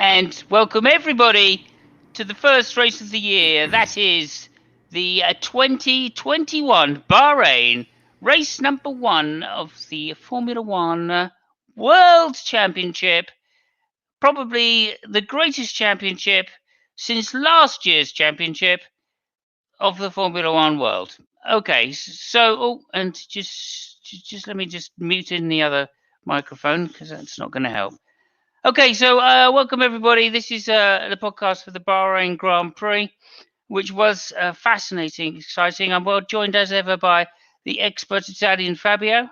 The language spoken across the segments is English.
and welcome everybody to the first race of the year. That is the 2021 Bahrain race number 1 of the Formula One World Championship. Probably the greatest championship since last year's championship of the Formula One world. Okay, so and just let me just mute in the other microphone because that's not going to help. Okay, so welcome everybody. This is the podcast for the Bahrain Grand Prix, which was fascinating, exciting. I'm well joined as ever by the expert Italian Fabio.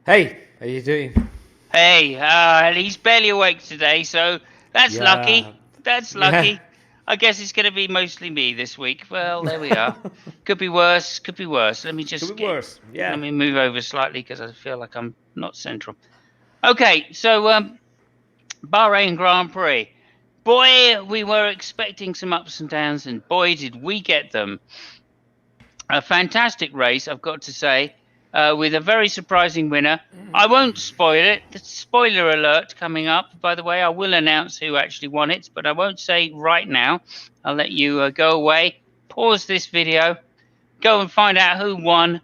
Hey, how you doing? Hey, he's barely awake today, so that's lucky. That's lucky. Yeah. I guess it's going to be mostly me this week. Well, there we are. Could be worse. Could be worse. Let me just Could be worse. Yeah. Let me move over slightly because I feel like I'm not central. Okay, so Bahrain Grand Prix. Boy, we were expecting some ups and downs, and boy, did we get them. A fantastic race, I've got to say, with a very surprising winner. I won't spoil it. The spoiler alert coming up. By the way, I will announce who actually won it, but I won't say right now. I'll let you go away, pause this video, go and find out who won,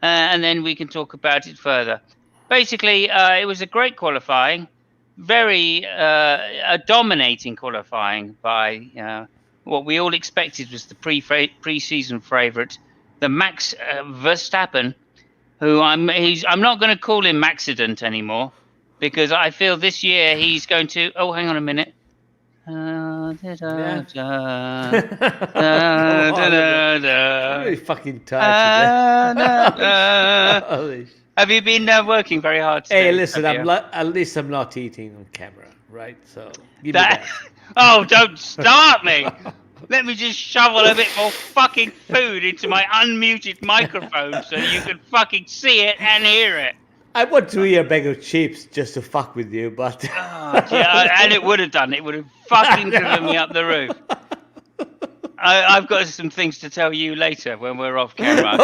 and then we can talk about it further. Basically, it was a great qualifying, very a dominating qualifying by what we all expected was the pre-season favourite, the Max Verstappen, who I'm not going to call him Maxident anymore because I feel this year he's going to. Oh, hang on a minute. Really fucking tired today. Have you been working very hard today? Hey, listen, at least I'm not eating on camera, right? So give me that. Oh, don't start me. Let me just shovel a bit more fucking food into my unmuted microphone so you can fucking see it and hear it. I want to eat a bag of chips just to fuck with you, but... yeah, and it would have done. It would have fucking driven me up the roof. I've got some things to tell you later when we're off camera.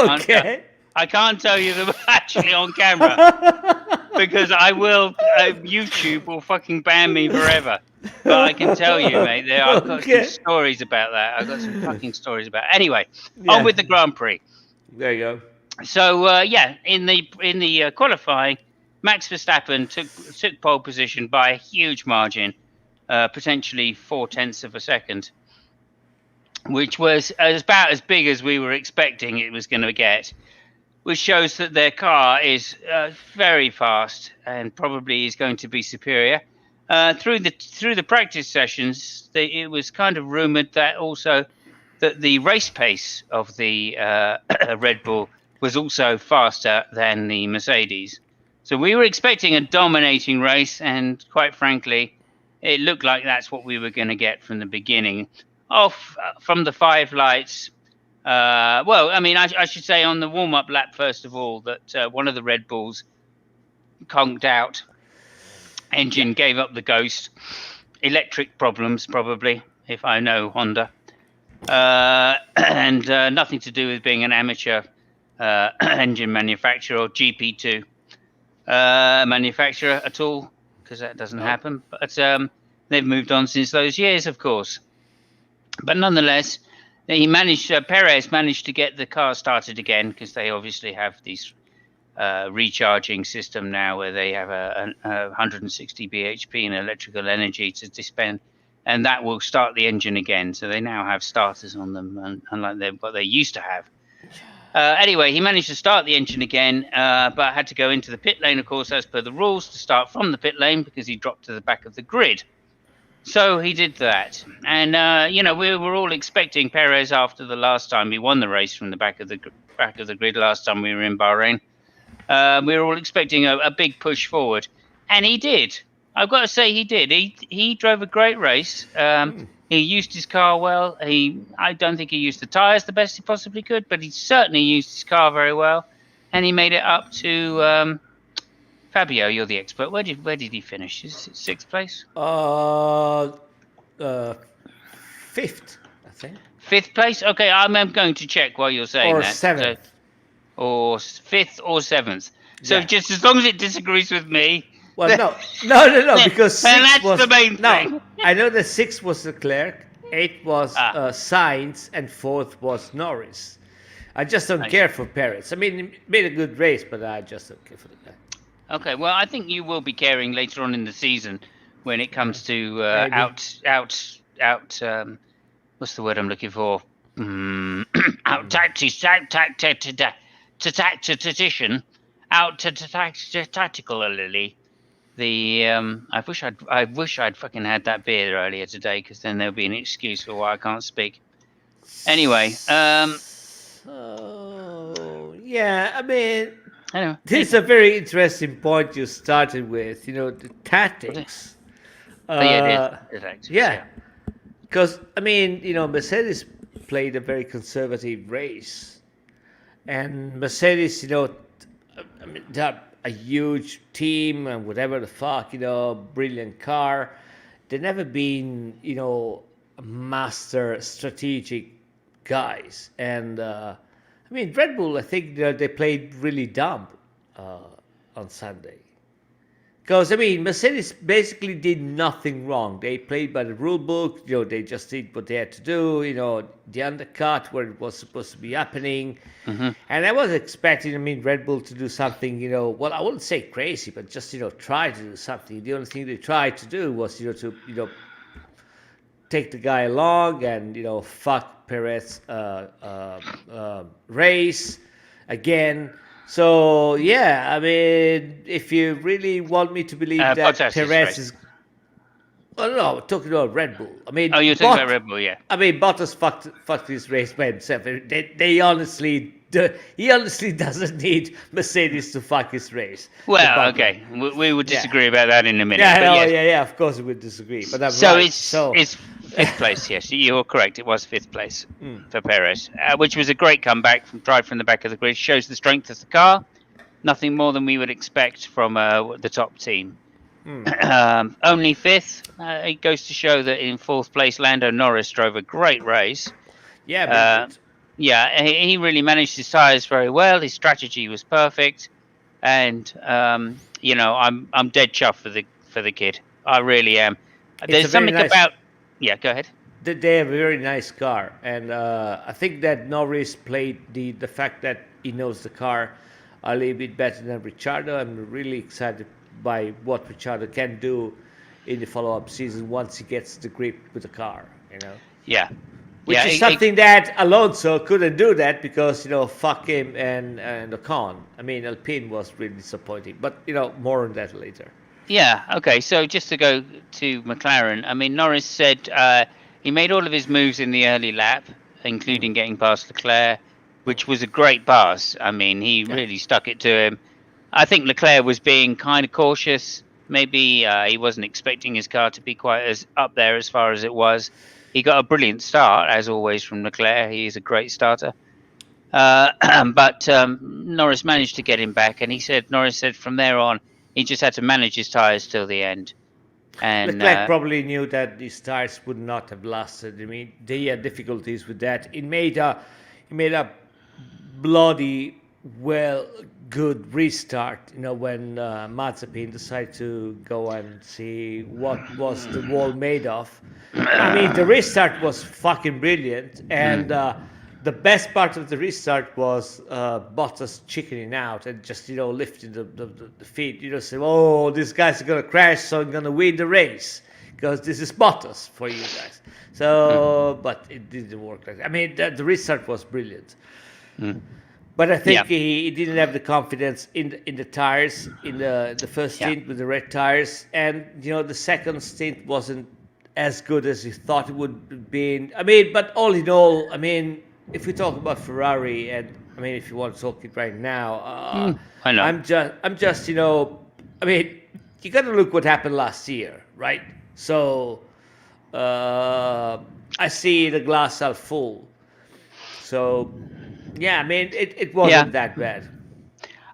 I can't tell you them actually on camera because I will. YouTube will fucking ban me forever. But I can tell you, mate. I've got some stories about that. I've got some fucking stories about it. Anyway, on with the Grand Prix. There you go. So in the qualifying, Max Verstappen took pole position by a huge margin, potentially 0.4 of a second, which was about as big as we were expecting it was going to get. Which shows that their car is very fast and probably is going to be superior. Through the practice sessions, it was kind of rumored that also that the race pace of the Red Bull was also faster than the Mercedes. So we were expecting a dominating race, and quite frankly, it looked like that's what we were going to get from the beginning. From the 5 lights. Well, I mean, I should say on the warm-up lap, first of all, that one of the Red Bulls conked out. Engine gave up the ghost. Electric problems, probably, if I know Honda. And nothing to do with being an amateur engine manufacturer or GP2 manufacturer at all, because that doesn't happen. But they've moved on since those years, of course. But nonetheless... Perez managed to get the car started again because they obviously have these recharging system now where they have a 160 bhp in electrical energy to dispense, and that will start the engine again. So they now have starters on them, unlike what they used to have. Anyway, he managed to start the engine again, but had to go into the pit lane, of course, as per the rules, to start from the pit lane because he dropped to the back of the grid. So he did that, and we were all expecting Perez after the last time he won the race from the back of the grid last time we were in Bahrain. We were all expecting a big push forward, and he did. I've got to say he did. He drove a great race. He used his car well. I don't think he used the tyres the best he possibly could, but he certainly used his car very well, and he made it up to. Fabio, you're the expert. Where did he finish? Is it 6th place? 5th, I think. 5th place? Okay, I'm going to check while you're saying that. 7th. Or 5th or 7th. So just as long as it disagrees with me, Well, no, because And 6 that's was the main thing. I know that 6 was Leclerc, 8 was Ah, Sainz, and 4th was Norris. I just don't I care see. for Perez. I mean, he made a good race, but I just don't care for the guy. Okay, well, I think you will be caring later on in the season when it comes to Maybe. out. What's the word I'm looking for? Out tactician, out tactically. The I wish I'd fucking had that beer earlier today, because then there'll be an excuse for why I can't speak. Anyway, So, yeah, I mean, anyway, this is a very interesting point you started with, the tactics. oh yeah, it is Uh, the tactics, yeah, yeah. because, I mean, Mercedes played a very conservative race. And Mercedes, I mean, they're a huge team and whatever the fuck, brilliant car. They've never been, master strategic guys. And I mean, Red Bull, I think they played really dumb uh, on Sunday. Because, I mean, Mercedes basically did nothing wrong. They played by the rule book. They just did what they had to do. The undercut where it was supposed to be happening. Mm-hmm. And I was expecting, I mean, Red Bull to do something, well, I wouldn't say crazy, but just, try to do something. The only thing they tried to do was, to, take the guy along and, fuck Perez race again. So, yeah, I mean, if you really want me to believe that Bottas Perez race. is. Oh, no, I'm talking about Red Bull. I mean, Oh, you're talking about Red Bull, yeah. I mean, Bottas fucked this race by himself. He honestly doesn't need Mercedes to fuck his race. Well, okay, we will disagree about that in a minute. Yeah, but no, yes. yeah. Of course, we would disagree, but I'm So right. it's fifth place. Yes, you're correct. It was fifth place Mm. for Perez, which was a great comeback from the back of the grid. Shows the strength of the car. Nothing more than we would expect from the top team. Only fifth. It goes to show that in fourth place, Lando Norris drove a great race. Yeah, very good. Yeah, he really managed his tyres very well. His strategy was perfect, and I'm dead chuffed for the kid. I really am. There's something about. Yeah, go ahead. They have a very nice car, and I think that Norris played the fact that he knows the car a little bit better than Ricciardo. I'm really excited by what Ricciardo can do in the follow-up season once he gets the grip with the car. Yeah. Which is something that Alonso couldn't do that because, fuck him and Ocon. I mean, Alpine was really disappointing. But, more on that later. Yeah, okay. So just to go to McLaren, I mean, Norris said he made all of his moves in the early lap, including getting past Leclerc, which was a great pass. I mean, he really stuck it to him. I think Leclerc was being kind of cautious. Maybe he wasn't expecting his car to be quite as up there as far as it was. He got a brilliant start, as always, from Leclerc. He is a great starter. But Norris managed to get him back, and Norris said from there on, he just had to manage his tyres till the end. And Leclerc probably knew that these tyres would not have lasted. I mean, they had difficulties with that. It made a bloody good restart. When Mazepin decided to go and see what was the wall made of. I mean, the restart was fucking brilliant, and the best part of the restart was Bottas chickening out and just lifting the feet. Say, oh, these guys are gonna crash, so I'm gonna win the race because this is Bottas for you guys. So, but it didn't work like that. I mean, the restart was brilliant. But I think he didn't have the confidence in the tires in the first stint with the red tires, and the second stint wasn't as good as he thought it would have been. I mean, but all in all, I mean, if we talk about Ferrari, and I mean, if you want to talk it right now, I know. I'm just I mean, you got to look what happened last year, right? So I see the glass half full. So. Yeah, I mean, it wasn't that bad.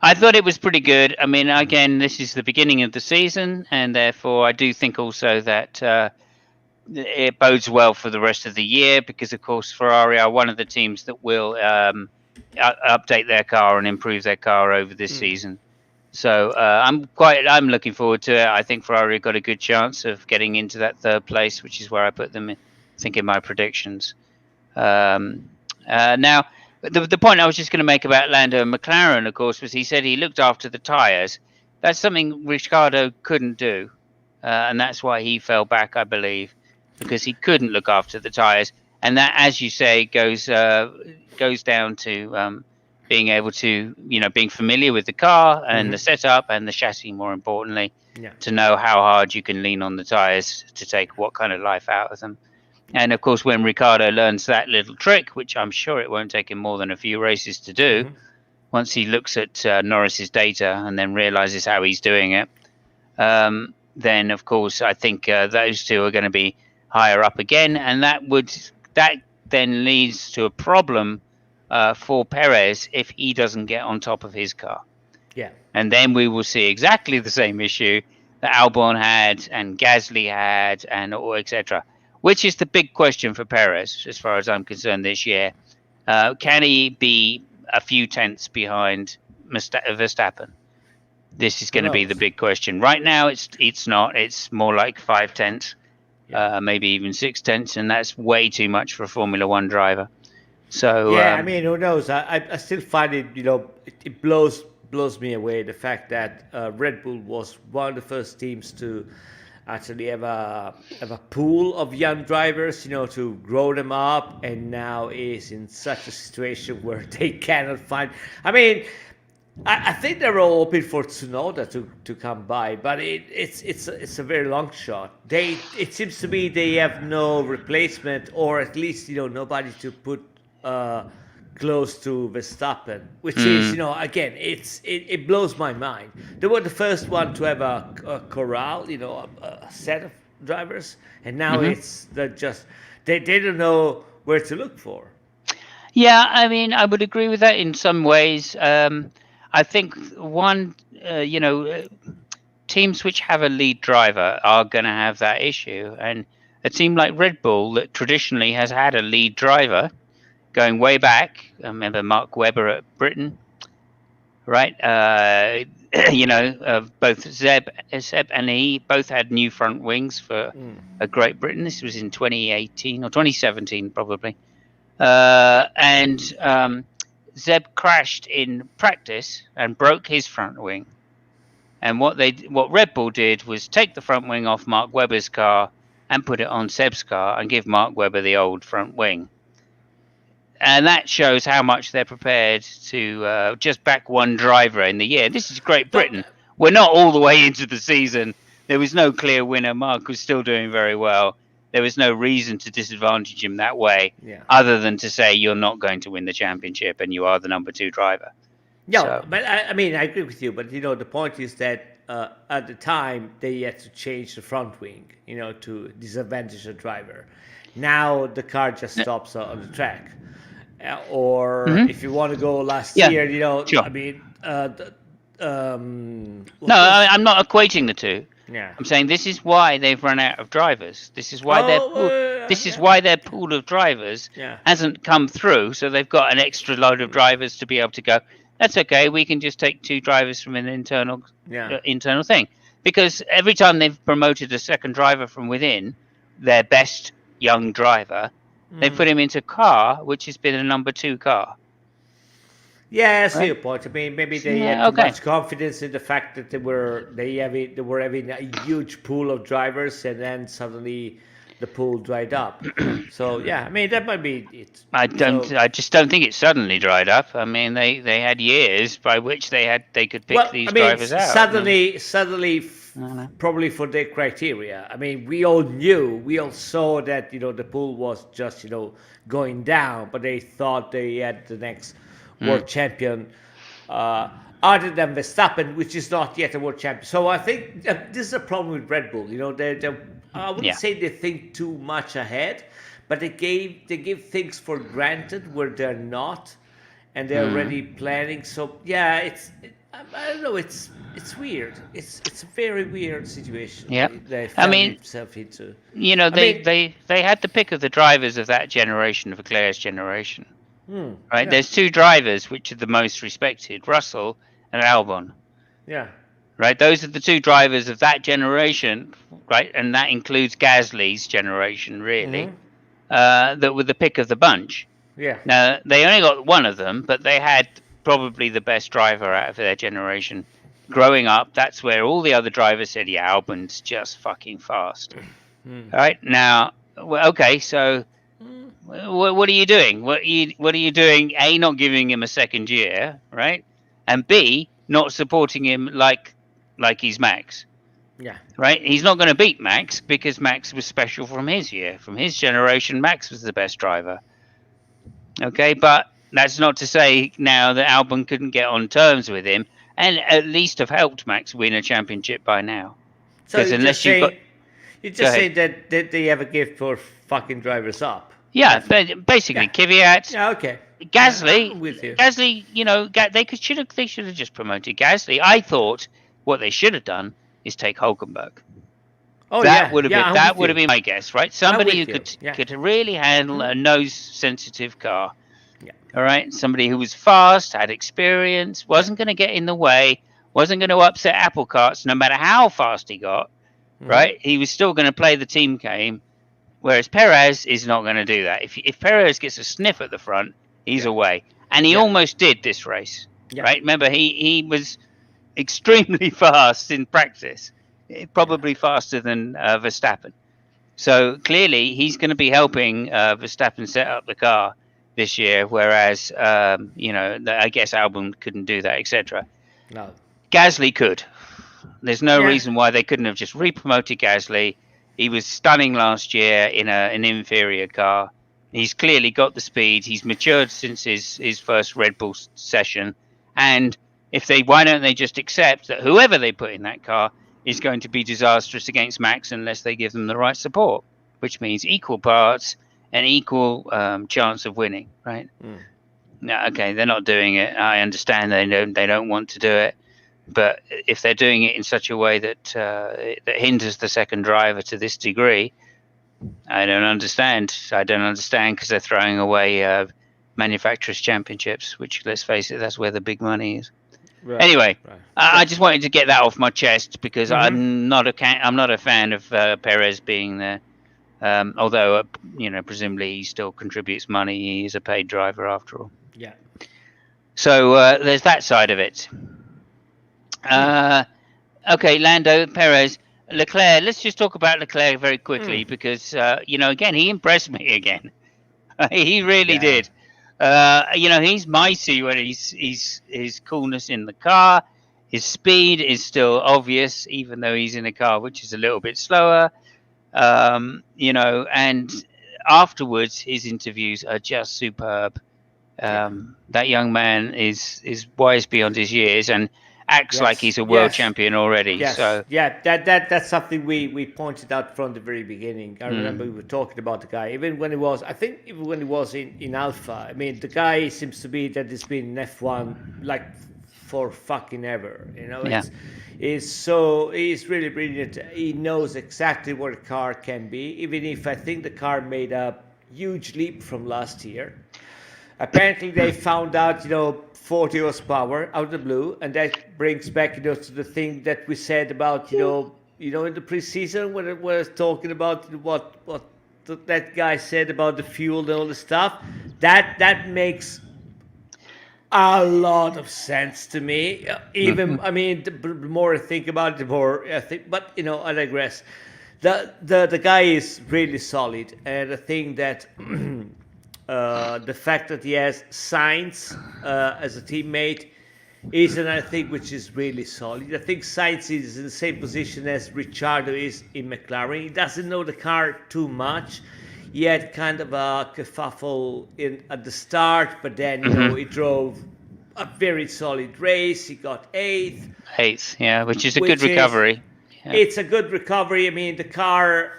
I thought it was pretty good. I mean, again, this is the beginning of the season, and therefore I do think also that it bodes well for the rest of the year because, of course, Ferrari are one of the teams that will update their car and improve their car over this season. So I'm looking forward to it. I think Ferrari got a good chance of getting into that third place, which is where I put them in, I think, in my predictions. Now, the point I was just going to make about Lando and McLaren, of course, was he said he looked after the tyres. That's something Ricciardo couldn't do, and that's why he fell back, I believe, because he couldn't look after the tyres. And that, as you say, goes down to being able to, being familiar with the car and the setup and the chassis, more importantly, to know how hard you can lean on the tyres to take what kind of life out of them. And of course, when Ricciardo learns that little trick, which I'm sure it won't take him more than a few races to do, once he looks at Norris's data and then realizes how he's doing it, then of course I think those two are going to be higher up again, and that then leads to a problem for Perez if he doesn't get on top of his car. Yeah. And then we will see exactly the same issue that Albon had and Gasly had, and etc. Which is the big question for Perez, as far as I'm concerned, this year. Can he be a few tenths behind Verstappen? This is going to be the big question. Right now, it's not. It's more like 5 tenths, maybe even 6 tenths, and that's way too much for a Formula One driver. So yeah, I mean, who knows? I still find it, it blows me away, the fact that Red Bull was one of the first teams to actually have a pool of young drivers, to grow them up, and now is in such a situation where they cannot find. I mean, I think they're all hoping for Tsunoda to come by, but it's a very long shot. It seems to me they have no replacement, or at least nobody to put close to Verstappen, which is, again, it blows my mind. They were the first one to have a corral, a set of drivers, and now they don't know where to look for. Yeah, I mean, I would agree with that in some ways. I think teams which have a lead driver are going to have that issue, and a team like Red Bull that traditionally has had a lead driver going way back. I remember Mark Webber at Britain, right? Both Seb and he both had new front wings for a Great Britain. This was in 2018 or 2017, probably. And Zeb crashed in practice and broke his front wing. And what Red Bull did was take the front wing off Mark Webber's car and put it on Seb's car and give Mark Webber the old front wing. And that shows how much they're prepared to just back one driver in the year. This is Great Britain. We're not all the way into the season. There was no clear winner. Mark was still doing very well. There was no reason to disadvantage him that way, other than to say you're not going to win the championship and you are the number 2 driver. No, but I mean, I agree with you. But, the point is that at the time they had to change the front wing, to disadvantage the driver. Now the car just stops on the track. Or if you want to go last year, sure. I mean, I'm not equating the two. Yeah. I'm saying this is why they've run out of drivers. This is why why their pool of drivers hasn't come through. So they've got an extra load of drivers to be able to go, that's okay, we can just take 2 drivers from an internal thing. Because every time they've promoted a second driver from within, their best young driver, they put him into a car which has been a number 2 car. Yeah, I see your point. I mean, maybe they had too much confidence in the fact that they were having a huge pool of drivers, and then suddenly the pool dried up. So yeah, I mean that might be it. I just don't think it suddenly dried up. I mean, they had years by which they could pick these drivers out. Suddenly, probably for their criteria. I mean, we all saw that the pool was just going down, but they thought they had the next world champion, other than Verstappen, which is not yet a world champion. So I think this is a problem with Red Bull. I wouldn't say they think too much ahead, but they give things for granted where they're not, and they're already planning. So yeah, I don't know. It's weird. It's a very weird situation. Yeah, they found themselves into. They had the pick of the drivers of that generation, of Leclerc's generation. Right, there's 2 drivers which are the most respected, Russell and Albon. Yeah. Right, those are the two drivers of that generation, right, and that includes Gasly's generation, really, that were the pick of the bunch. Yeah. Now, they only got one of them, but they had probably the best driver out of their generation. Growing up, that's where all the other drivers said, yeah, Albon's just fucking fast. All right, now, okay, so what are you doing? What are you doing? A, not giving him a second year, right? And B, not supporting him like he's Max. Yeah. Right? He's not going to beat Max because Max was special from his year. From his generation, Max was the best driver. Okay, but that's not to say now that Albon couldn't get on terms with him and at least have helped Max win a championship by now. So Because unless you've got... you just say that they have a gift for fucking drivers up. Yeah, basically, Yeah. Kvyat, Yeah, okay. Gasly, I'm with you. Gasly, you know, they should have just promoted Gasly. I thought what they should have done is take Hulkenberg. Oh, That would have yeah, been I'm that with would have you. been my guess, right? Somebody who with you. Yeah. could really handle a nose sensitive car. Yeah. All right, somebody who was fast, had experience, wasn't going to get in the way, wasn't going to upset apple carts, no matter how fast he got. Right, he was still going to play the team game. Whereas Perez is not going to do that. If Perez gets a sniff at the front, he's away. And he almost did this race. Yeah. Right? Remember, he was extremely fast in practice, probably faster than Verstappen. So clearly, he's going to be helping Verstappen set up the car this year, whereas, I guess Albon couldn't do that, etc. No. Gasly could. There's no reason why they couldn't have just re-promoted Gasly. He was stunning last year in an inferior car. He's clearly got the speed. He's matured since his first Red Bull session. And why don't they just accept that whoever they put in that car is going to be disastrous against Max unless they give them the right support, which means equal parts and equal chance of winning, right? No, okay, they're not doing it. I understand they don't want to do it. But if they're doing it in such a way that that hinders the second driver to this degree, I don't understand. I don't understand because they're throwing away manufacturers' championships, which, let's face it, that's where the big money is. Right. Anyway, I just wanted to get that off my chest because I'm not a fan of Perez being there. Although presumably he still contributes money. He is a paid driver after all. Yeah. So there's that side of it. Okay, Lando, Perez, Leclerc. Let's just talk about Leclerc very quickly because again, he impressed me again. He really did. He's mighty when his coolness in the car. His speed is still obvious, even though he's in a car which is a little bit slower. And afterwards, his interviews are just superb. That young man is wise beyond his years and acts like he's a world champion already. Yes. So that's something we pointed out from the very beginning. I remember we were talking about the guy even when he was in Alpha. I mean, the guy seems to be that has been in F1 like for fucking ever. He's really brilliant. He knows exactly what a car can be. Even if I think the car made a huge leap from last year. Apparently they found out 40 horsepower out of the blue, and that brings back to the thing that we said about in the preseason when it was talking about what that guy said about the fuel and all the stuff. That makes a lot of sense to me. Even I mean, the more I think about it, the more I think. But I digress. The guy is really solid, and I think that. The fact that he has Sainz as a teammate is another thing which is really solid. I think Sainz is in the same position as Ricciardo is in McLaren. He doesn't know the car too much. He had kind of a kerfuffle at the start, but then he drove a very solid race. He got eighth, which is a good recovery. It's a good recovery. I mean, the car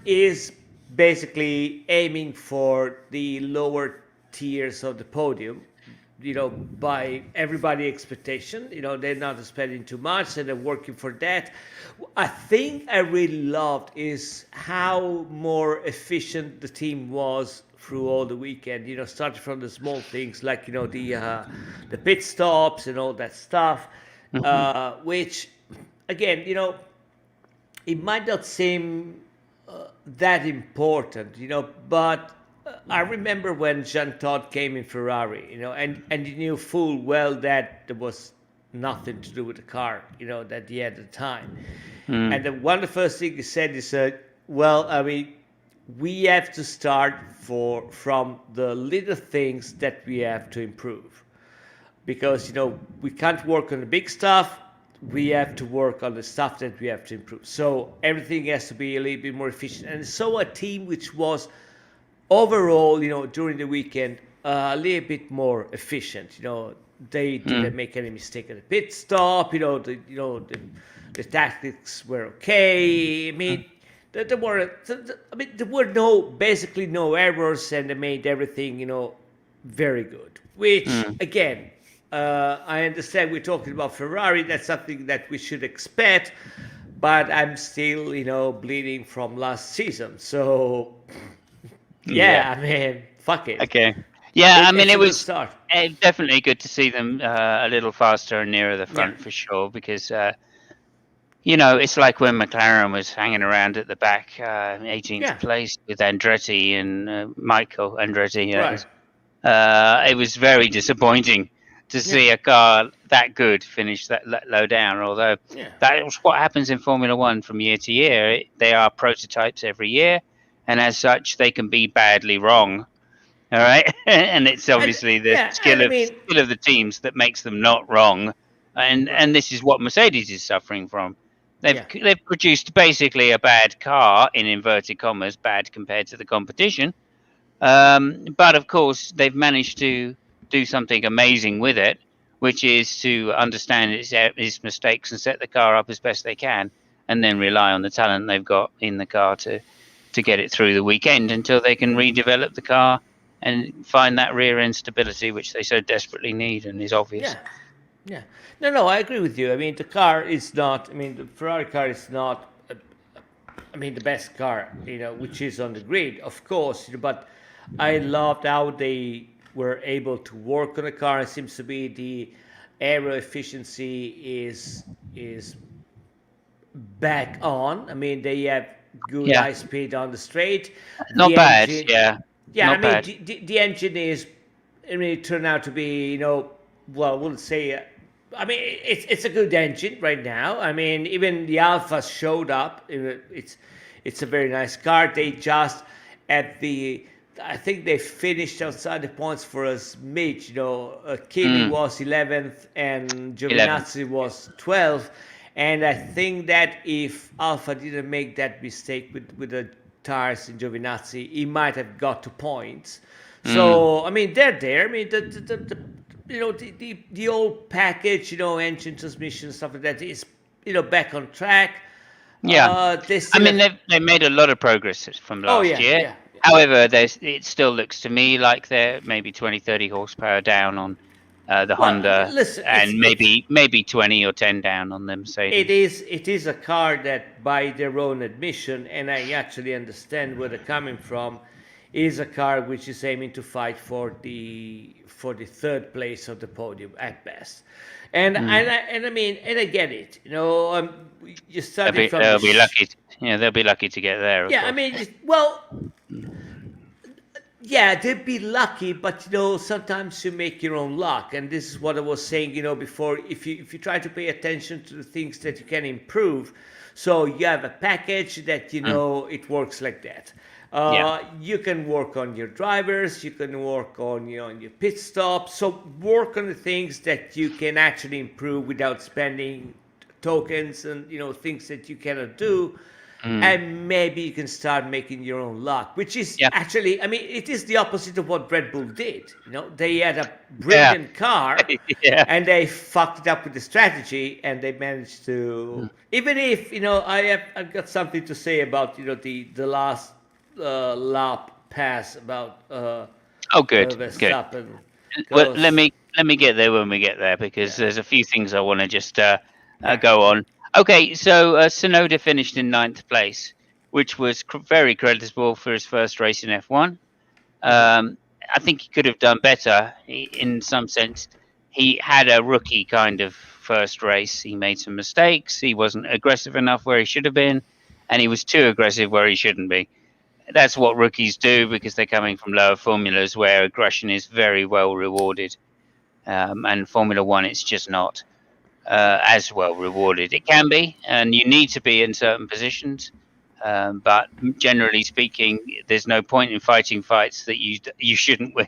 is basically aiming for the lower tiers of the podium, by everybody expectation. They're not spending too much and they're working for that. I think I really loved is how more efficient the team was through all the weekend. Starting from the small things like the pit stops and all that stuff, which again, it might not seem that important, but I remember when Jean Todt came in Ferrari, and he knew full well that there was nothing to do with the car, that he had at the time. And one of the first things he said is, well, I mean, we have to start from the little things that we have to improve, because we can't work on the big stuff. We have to work on the stuff that we have to improve. So everything has to be a little bit more efficient. And so a team which was overall, during the weekend, a little bit more efficient. They didn't make any mistake at the pit stop. The tactics were okay. I mean, there were basically no errors, and they made everything, very good. Which again, I understand we're talking about Ferrari. That's something that we should expect, but I'm still, bleeding from last season. So, yeah. I mean, fuck it. Okay. Yeah, I mean, it was start. Definitely good to see them a little faster and nearer the front for sure, because it's like when McLaren was hanging around at the back, 18th place with Andretti and Michael Andretti. Right. It was very disappointing to see a car that good finish that low down, although that was what happens in Formula One from year to year. They are prototypes every year, and as such, they can be badly wrong. All right, and it's obviously the skill of the teams that makes them not wrong, and this is what Mercedes is suffering from. They've produced basically a bad car, in inverted commas, bad compared to the competition. But of course, they've managed to do something amazing with it, which is to understand its mistakes and set the car up as best they can, and then rely on the talent they've got in the car to get it through the weekend until they can redevelop the car and find that rear end stability, which they so desperately need and is obvious. Yeah. No, I agree with you. I mean, the car is not. I mean, the Ferrari car is not. The best car, which is on the grid, of course. But I loved how they were able to work on the car. It seems to be the aero efficiency is back on. I mean, they have good high speed on the straight. Not bad. Yeah. Yeah, the engine is. It turned out to be, well, I wouldn't say. It's a good engine right now. I mean, even the Alpha showed up. It's a very nice car. They just I think they finished outside the points for a smidge. Kimi was 11th and Giovinazzi was 12th. And I think that if Alpha didn't make that mistake with the tires in Giovinazzi, he might have got to points. So they're there. I mean, the old package, engine, transmission, stuff like that is, back on track. Yeah, they made a lot of progress from last year. Yeah. However, it still looks to me like they're maybe 20, 30 horsepower down on the Honda, and maybe 20 or 10 down on the Mercedes. It is a car that, by their own admission, and I actually understand where they're coming from, is a car which is aiming to fight for the third place of the podium at best. And I get it. You started from. They'll be lucky. They'll be lucky to get there. They'd be lucky, but sometimes you make your own luck, and this is what I was saying, before. If you try to pay attention to the things that you can improve, so you have a package that it works like that. You can work on your drivers, you can work on your pit stops. So work on the things that you can actually improve without spending tokens and things that you cannot do. And maybe you can start making your own luck, which is actually, it is the opposite of what Red Bull did. They had a brilliant car, and they fucked it up with the strategy, and they managed to. Even if I've got something to say about the last lap pass about. Good. Verstappen. Well, let me get there when we get there, because there's a few things I want to just go on. Okay, so Tsunoda finished in 9th place, which was very creditable for his first race in F1. I think he could have done better in some sense. He had a rookie kind of first race. He made some mistakes. He wasn't aggressive enough where he should have been, and he was too aggressive where he shouldn't be. That's what rookies do because they're coming from lower formulas where aggression is very well rewarded. And Formula One, it's just not as well rewarded. It can be, and you need to be in certain positions. But generally speaking, there's no point in fighting fights that you shouldn't win,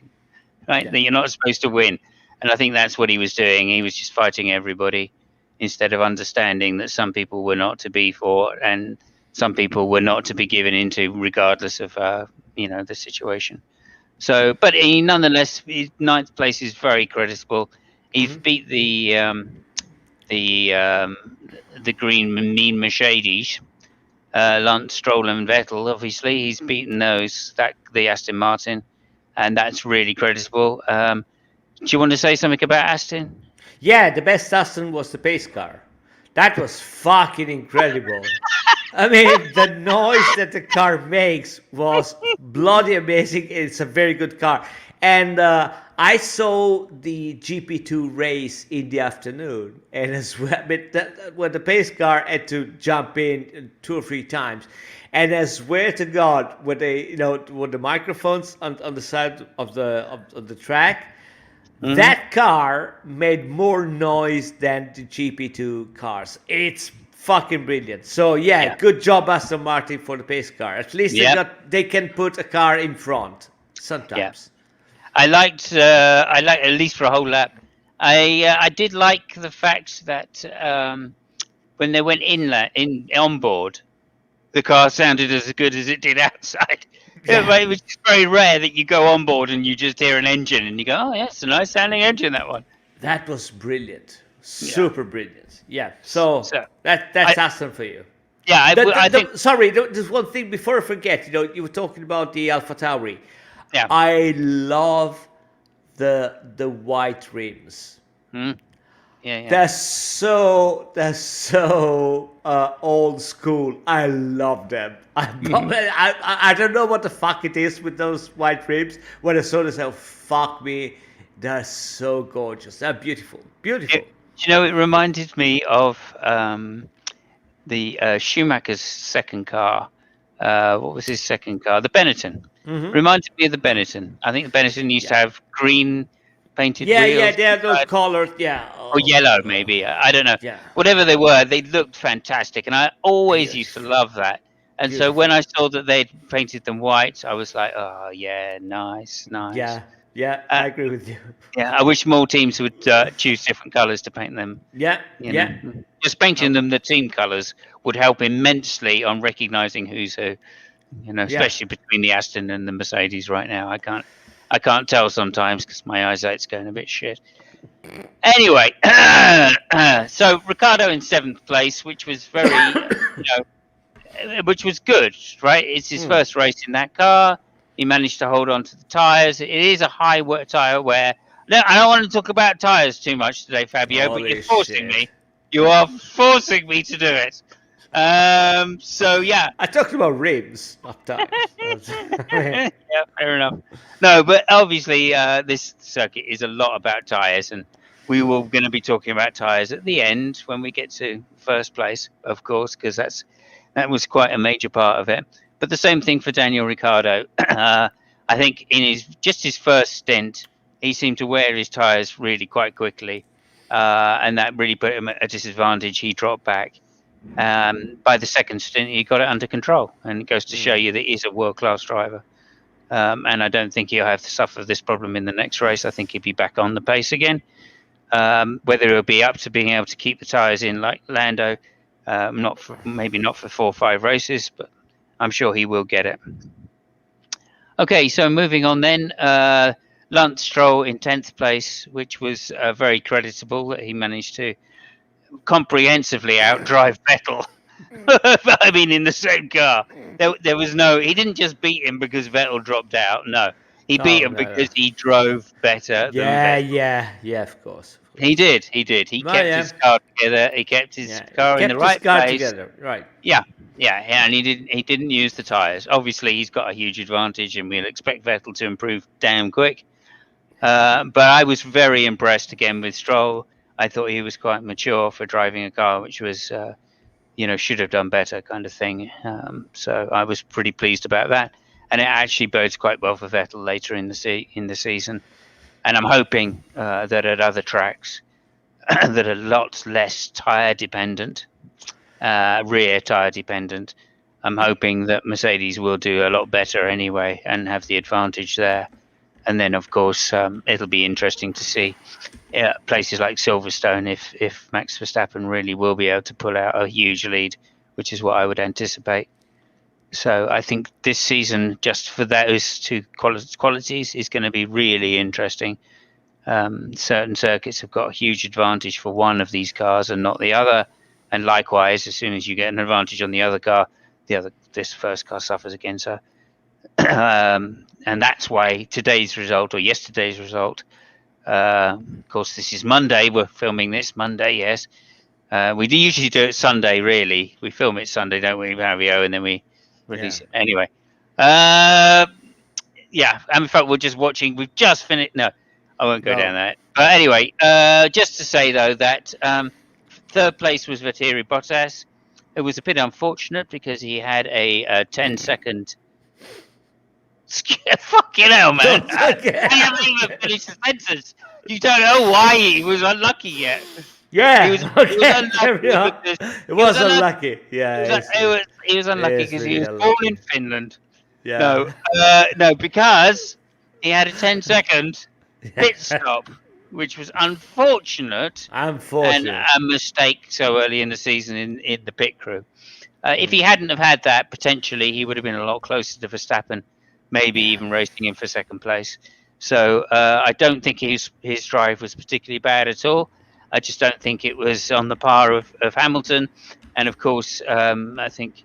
right? Yeah. That you're not supposed to win. And I think that's what he was doing. He was just fighting everybody instead of understanding that some people were not to be fought and some people were not to be given into, regardless of the situation. So, but he nonetheless, his ninth place is very creditable. He's beat the green mean Mercedes, Lance Stroll and Vettel. Obviously, he's beaten the Aston Martin, and that's really creditable. Do you want to say something about Aston? Yeah, the best Aston was the pace car. That was fucking incredible. I mean, the noise that the car makes was bloody amazing. It's a very good car. And I saw the GP2 race in the afternoon, and as well, when the pace car had to jump in 2 or 3 times, and I swear to God, when they, with the microphones on the side of the track, that car made more noise than the GP2 cars. It's fucking brilliant. So yeah, good job Aston Martin for the pace car. At least they can put a car in front sometimes. I liked at least for a whole lap. I did like the fact that when they went on board, the car sounded as good as it did outside. Yeah. It was very rare that you go on board and you just hear an engine and you go, oh, yeah, it's a nice sounding engine, that one. That was brilliant. Super brilliant. Yeah. So that's Aston for you. Yeah. I think. Sorry, there's one thing before I forget. You were talking about the Alpha Tauri. Yeah. I love the white rims. Yeah. They're so old school. I love them. I don't know what the fuck it is with those white rims. When I saw this, fuck me. They're so gorgeous. They're beautiful. Beautiful. It reminded me of the Schumacher's second car. What was his second car? The Benetton. Reminded me of the Benetton. I think the Benetton used to have green painted wheels. Yeah, they're those colors. Yeah. Or yellow, maybe. I don't know. Yeah. Whatever they were, they looked fantastic. And I always used to love that. And so when I saw that they'd painted them white, I was like, oh, yeah, nice. Yeah, I agree with you. Yeah, I wish more teams would choose different colours to paint them. Yeah. Just painting them the team colours would help immensely on recognising who's who. Especially between the Aston and the Mercedes right now. I can't tell sometimes because my eyesight's going a bit shit. Anyway, so Ricciardo in 7th place, which was which was good, right? It's his first race in that car. He managed to hold on to the tyres. It is a high tyre wear. No, I don't want to talk about tyres too much today, Fabio, but you're forcing me. You are forcing me to do it. So yeah, I talked about rims, not tires. Yeah, fair enough. No, but obviously this circuit is a lot about tyres, and we were going to be talking about tyres at the end when we get to first place, of course, because that was quite a major part of it. But the same thing for Daniel Ricciardo. I think in his first stint, he seemed to wear his tyres really quite quickly, and that really put him at a disadvantage. He dropped back. By the second stint, he got it under control, and it goes to show you that he's a world-class driver. And I don't think he'll have to suffer this problem in the next race. I think he'll be back on the pace again. Whether he'll be up to being able to keep the tyres in like Lando, maybe not for 4 or 5 races, but I'm sure he will get it. Okay, so moving on then. Lance Stroll in 10th place, which was very creditable that he managed to comprehensively outdrive Vettel. I mean, in the same car. There was he didn't just beat him because Vettel dropped out. No, he beat him because he drove better than Vettel. Yeah, of course. He did. He kept his car together. He kept his car in the right place. Together. Right. Yeah. Yeah, and he didn't use the tyres. Obviously, he's got a huge advantage, and we'll expect Vettel to improve damn quick. But I was very impressed again with Stroll. I thought he was quite mature for driving a car, which was, should have done better kind of thing. So I was pretty pleased about that, and it actually bodes quite well for Vettel later in the season. And I'm hoping that at other tracks that are lots less tyre dependent, rear tyre dependent, I'm hoping that Mercedes will do a lot better anyway and have the advantage there. And then, of course, it'll be interesting to see places like Silverstone if Max Verstappen really will be able to pull out a huge lead, which is what I would anticipate. So I think this season, just for those two qualities, is going to be really interesting. Certain circuits have got a huge advantage for one of these cars and not the other. And likewise, as soon as you get an advantage on the other car, this first car suffers again. So, and that's why today's result or yesterday's result. Of course, this is Monday. We're filming this Monday. Yes, we usually do it Sunday. Really, we film it Sunday, don't we, Fabio? And then we release it anyway. Yeah. And in fact, we're just watching. We've just finished. No, I won't go down that. But anyway, just to say though that third place was Valtteri Bottas. It was a bit unfortunate because he had a 10-second. Fucking hell, man! You haven't even finished the sentence. You don't know why he was unlucky yet. Yeah, he was unlucky. It was unlucky. Yeah, he was unlucky because he was born in Finland. Yeah. No, because he had a 10-second pit stop, which was unfortunate. And a mistake so early in the season in the pit crew. If he hadn't have had that, potentially he would have been a lot closer to Verstappen, maybe even racing him for second place. So I don't think his drive was particularly bad at all. I just don't think it was on the par of Hamilton. And of course, I think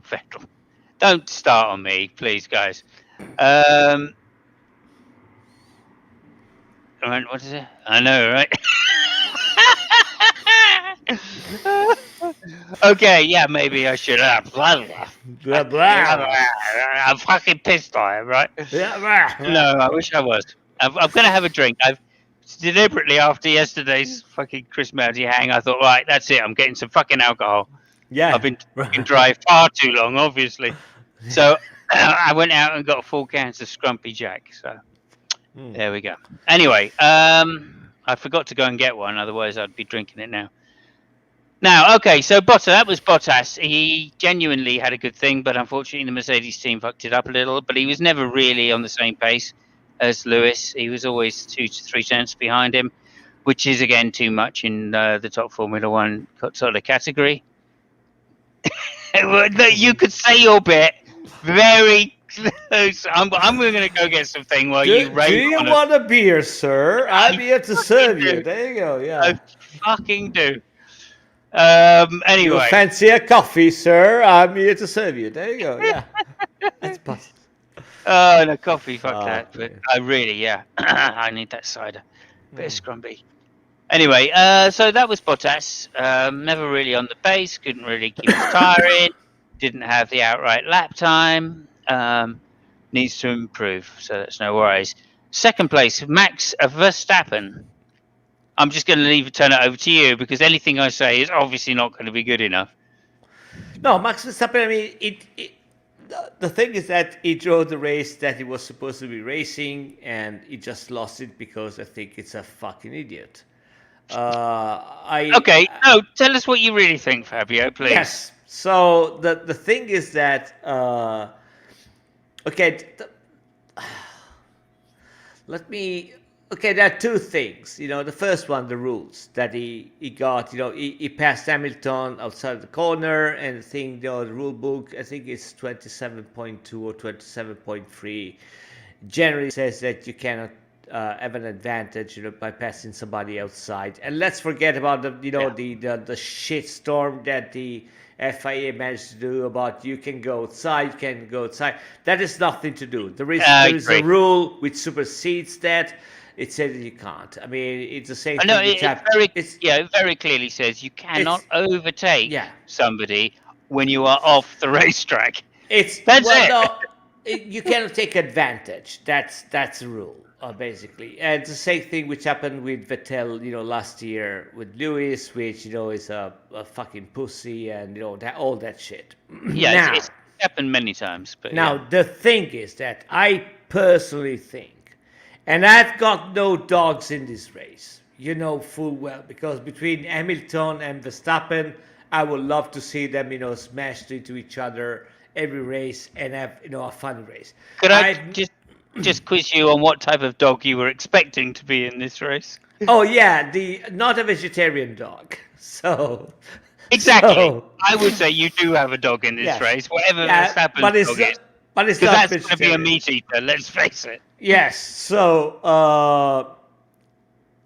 Vettel. Don't start on me, please, guys. What is it? I know, right? Okay, yeah, maybe I should have. I'm fucking pissed on him, right? No, I wish I was. I'm going to have a drink. I've deliberately, after yesterday's fucking Chris Mounty hang, I thought, right, that's it. I'm getting some fucking alcohol. Yeah. I've been dry far too long, obviously. So I went out and got 4 cans of Scrumpy Jack. So there we go. Anyway, I forgot to go and get one. Otherwise, I'd be drinking it now. Now, okay, so that was Bottas. He genuinely had a good thing, but unfortunately the Mercedes team fucked it up a little. But he was never really on the same pace as Lewis. He was always 2 to 3 tenths behind him, which is, again, too much in the top Formula One sort of category. You could say your bit very close. I'm going to go get something while you rate. Do you want a beer, sir? I'm here to serve you. There you go, yeah. I fucking do. Anyway. You fancy a coffee, sir? I'm here to serve you. There you go. Yeah. That's possible. Oh, no, coffee, fuck that. But I really, yeah. I need that cider. Bit of scrumpy. Anyway, so that was Bottas. Never really on the pace. Couldn't really keep his tyre in. Didn't have the outright lap time. Needs to improve. So that's no worries. Second place, Max Verstappen. I'm just going to turn it over to you because anything I say is obviously not going to be good enough. No, Max Verstappen, I mean, the thing is that he drove the race that he was supposed to be racing and he just lost it because I think it's a fucking idiot. Okay, no, tell us what you really think, Fabio, please. Yes. So the thing is that, there are 2 things. The first one, the rules that he got. He passed Hamilton outside the corner, and I think the rule book, I think it's 27.2 or 27.3, generally says that you cannot have an advantage, by passing somebody outside. And let's forget about the shit storm that the FIA managed to do about you can go outside. That is nothing to do. There is a rule which supersedes that. it says that you can't. I mean, it's the same I know thing which it happened. very, It's it very clearly says you cannot it's overtake yeah. somebody when you are off the racetrack. It's That's well, it. no, you cannot take advantage. That's the rule, basically. And it's the same thing which happened with Vettel, last year with Lewis, which is a fucking pussy, and that all that shit. Yeah, now, it's happened many times, but now yeah. the thing is that I personally think, and I've got no dogs in this race. You know full well because between Hamilton and Verstappen, I would love to see them, smashed into each other every race and have a fun race. Could I I just quiz you on what type of dog you were expecting to be in this race? Oh yeah, the not a vegetarian dog. So Exactly. so I would say you do have a dog in this yes, race, whatever yeah, Verstappen's dog is, but it's because not that's going to be a vegetarian. meat eater. Let's face it. Yes, so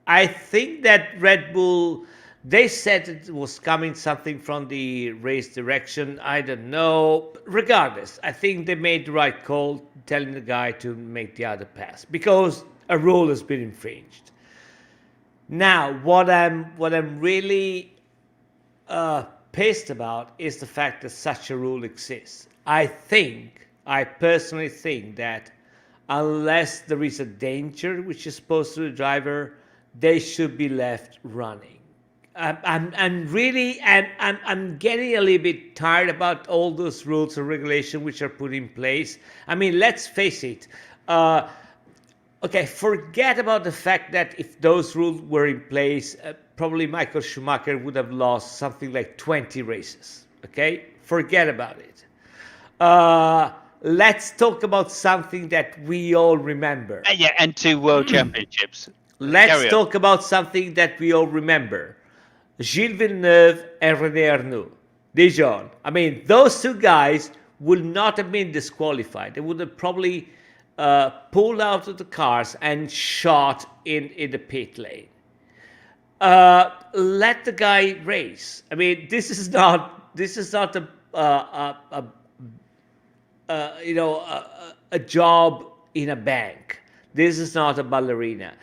I think that Red Bull, they said it was coming something from the race direction. I don't know. Regardless, I think they made the right call telling the guy to make the other pass because a rule has been infringed. Now, what I'm really pissed about is the fact that such a rule exists. I personally think that unless there is a danger which is posed to the driver, they should be left running. I'm getting a little bit tired about all those rules and regulations which are put in place. I mean, let's face it. Okay, forget about the fact that if those rules were in place, probably Michael Schumacher would have lost something like 20 races. Okay, forget about it. Let's talk about something that we all remember. Yeah, and 2 world championships. Let's Carry on. talk about something that we all remember. Gilles Villeneuve and René Arnoux. Dijon. I mean, those two guys would not have been disqualified. They would have probably pulled out of the cars and shot in the pit lane. Let the guy race. I mean, this is not a job in a bank. This is not a ballerina.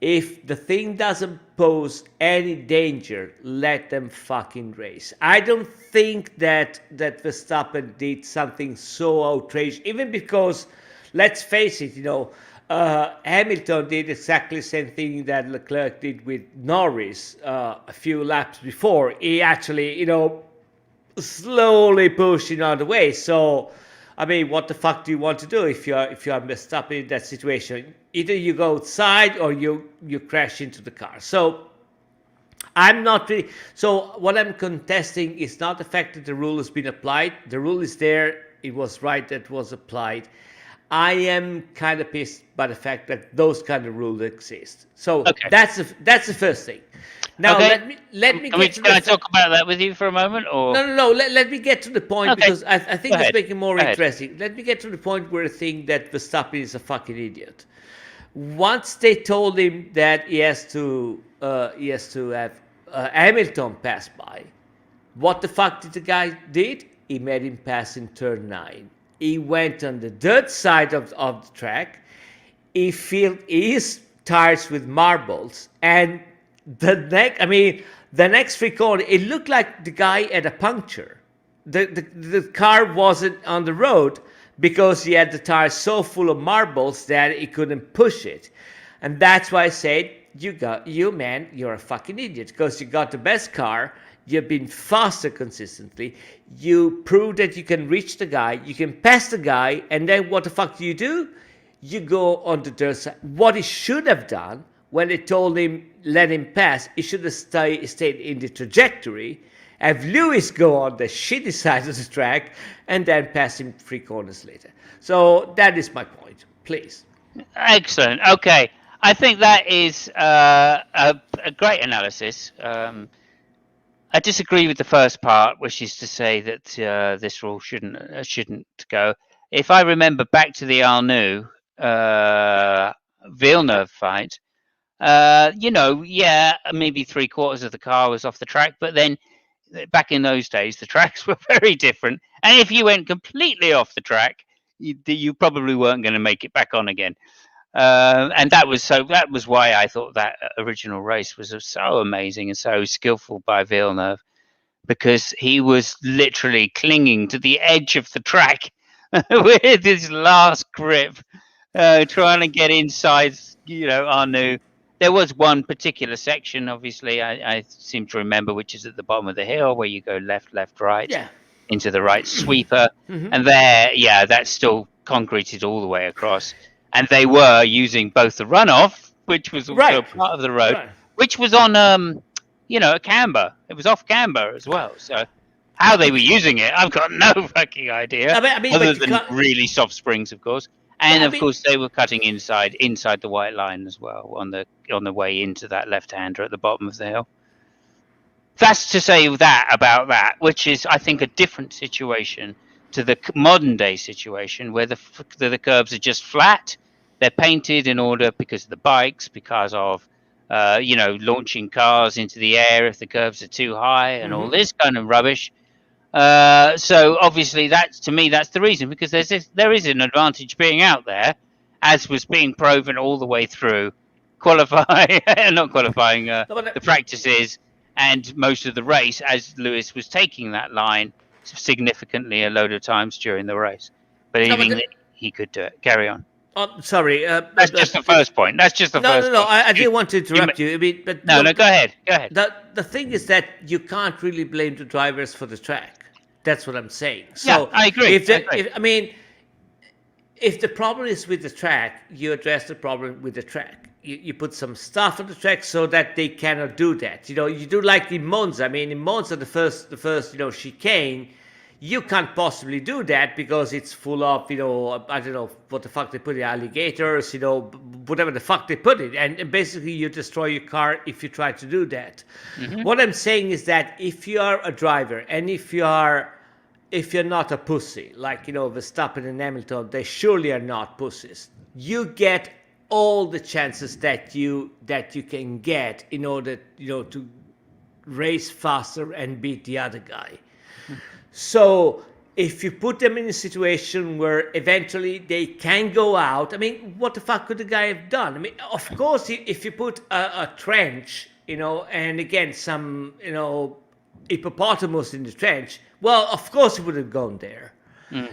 If the thing doesn't pose any danger, let them fucking race. I don't think that Verstappen did something so outrageous, even because, let's face it, Hamilton did exactly the same thing that Leclerc did with Norris a few laps before. He actually, slowly pushed out of the way. So, I mean, what the fuck do you want to do if you are Verstappen in that situation? Either you go outside or you crash into the car. So I'm not really. So what I'm contesting is not the fact that the rule has been applied. The rule is there. It was right that it was applied. I am kind of pissed by the fact that those kind of rules exist. So Okay. that's the first thing. Now Okay. let me Can get to I talk about that with you for a moment, or No. Let me get to the point Okay. because I think Go it's ahead. making more Go ahead. interesting. Let me get to the point where I think that Verstappen is a fucking idiot. Once they told him that he has to have Hamilton pass by, what the fuck did the guy did? He made him pass in turn 9. He went on the dirt side of the track. He filled his tires with marbles, and the next free corner, it looked like the guy had a puncture. The car wasn't on the road because he had the tires so full of marbles that he couldn't push it. And that's why I said, you're a fucking idiot because you got the best car. You've been faster consistently. You prove that you can reach the guy. You can pass the guy. And then what the fuck do? You go on the dirt side. What he should have done when they told him, let him pass, he should have stayed in the trajectory, have Lewis go on the shitty side of the track, and then pass him 3 corners later. So that is my point. Please. excellent? Okay, I think that is a great analysis. I disagree with the first part, which is to say that this rule shouldn't go. If I remember back to the Arnoux Villeneuve fight, maybe 3/4 of the car was off the track, but then back in those days, the tracks were very different. And if you went completely off the track, you probably weren't going to make it back on again. And that was why I thought that original race was so amazing and so skillful by Villeneuve, because he was literally clinging to the edge of the track with his last grip, trying to get inside, Arnoux. There was one particular section, obviously, I seem to remember, which is at the bottom of the hill where you go left, left, right Yeah. into the right sweeper. Mhm. And there, yeah, that's still concreted all the way across. And they were using both the runoff, which was also Right. part of the road, Right. which was on, a camber. It was off camber as well. So how they were using it, I've got no fucking idea, I mean, other but you than can't. really soft springs, of course. Yeah, And I of mean, course, they were cutting inside the white line as well on the way into that left-hander at the bottom of the hill. That's to say that about that, which is, I think, a different situation to the modern day situation where the curbs are just flat. They're painted in order because of the bikes, because of launching cars into the air if the curves are too high, and all this kind of rubbish. So obviously, to me, that's the reason, because there is an advantage being out there, as was being proven all the way through not qualifying, no, but, the practices and most of the race, as Lewis was taking that line significantly a load of times during the race, but no, even he could do it. Carry on. sorry. That's just the first point. That's just the No, first no, no. point. I didn't want to interrupt you. I mean, but No, no, go ahead. Go ahead. the thing is that you can't really blame the drivers for the track. That's what I'm saying. Yeah, So I agree. if the problem is with the track, you address the problem with the track. You put some stuff on the track so that they cannot do that. You do like in Monza. I mean, in Monza, the first chicane, you can't possibly do that because it's full of, I don't know what the fuck they put it, alligators, whatever the fuck they put it. And basically you destroy your car if you try to do that. Mm-hmm. What I'm saying is that if you are a driver and if you're not a pussy, like, Verstappen and Hamilton, they surely are not pussies. You get all the chances that you can get in order, to race faster and beat the other guy. So if you put them in a situation where eventually they can go out, I mean, what the fuck could the guy have done? I mean, of course, if you put a trench, and again, some, hippopotamus in the trench, well, of course it would have gone there.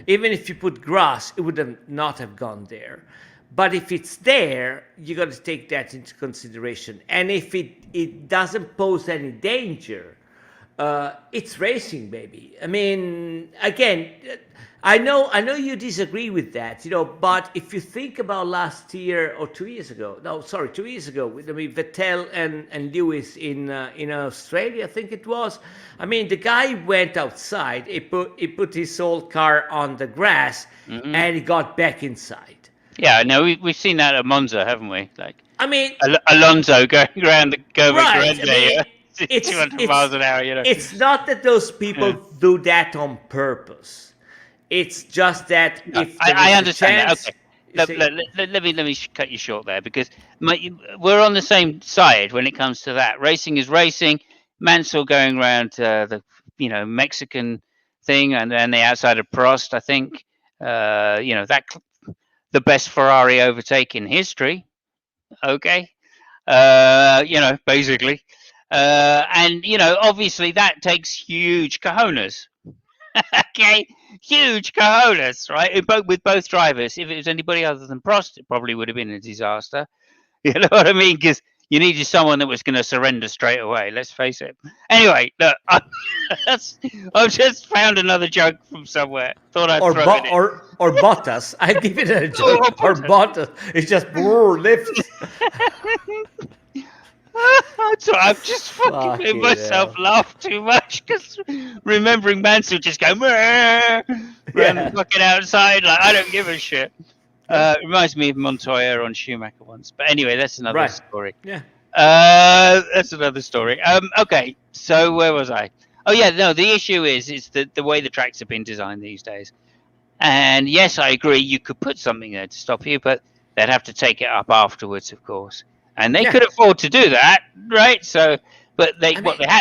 Even if you put grass, it would not have gone there. But if it's there, you got to take that into consideration. And if it doesn't pose any danger, it's racing, baby. I mean, again, I know you disagree with that, but if you think about last year or 2 years ago, 2 years ago, Vettel and Lewis in Australia, I think it was. I mean, the guy went outside, he put his old car on the grass, and he got back inside. Yeah, no, we've seen that at Monza, haven't we? Like, I mean, Alonso going around the curve, right? I mean, 200 miles an hour. It's not that those people do that on purpose. It's just that if I understand chance, that. Okay, let me cut you short there, because we're on the same side when it comes to that. Racing is racing. Mansell going around the Mexican thing and then the outside of Prost, I think. That the best Ferrari overtake in history. Okay. Basically. And obviously that takes huge cojones. Okay, huge cojones, right? With both drivers. If it was anybody other than Prost, it probably would have been a disaster. You know what I mean? Because you needed someone that was going to surrender straight away. Let's face it. Anyway, look, I've just found another joke from somewhere. Thought I'd throw it in. Or Bottas. I give it a joke. Or Bottas. It's just lifts. So I've just fucking made myself laugh too much, because remembering Mansell just going ran fucking outside like I don't give a shit. It reminds me of Montoya on Schumacher once, but anyway, that's another story. Yeah. That's another story. Okay, so where was I? Oh yeah, no. The issue is the way the tracks have been designed these days. And yes, I agree. You could put something there to stop you, but they'd have to take it up afterwards, of course. And they could afford to do that, right? So, but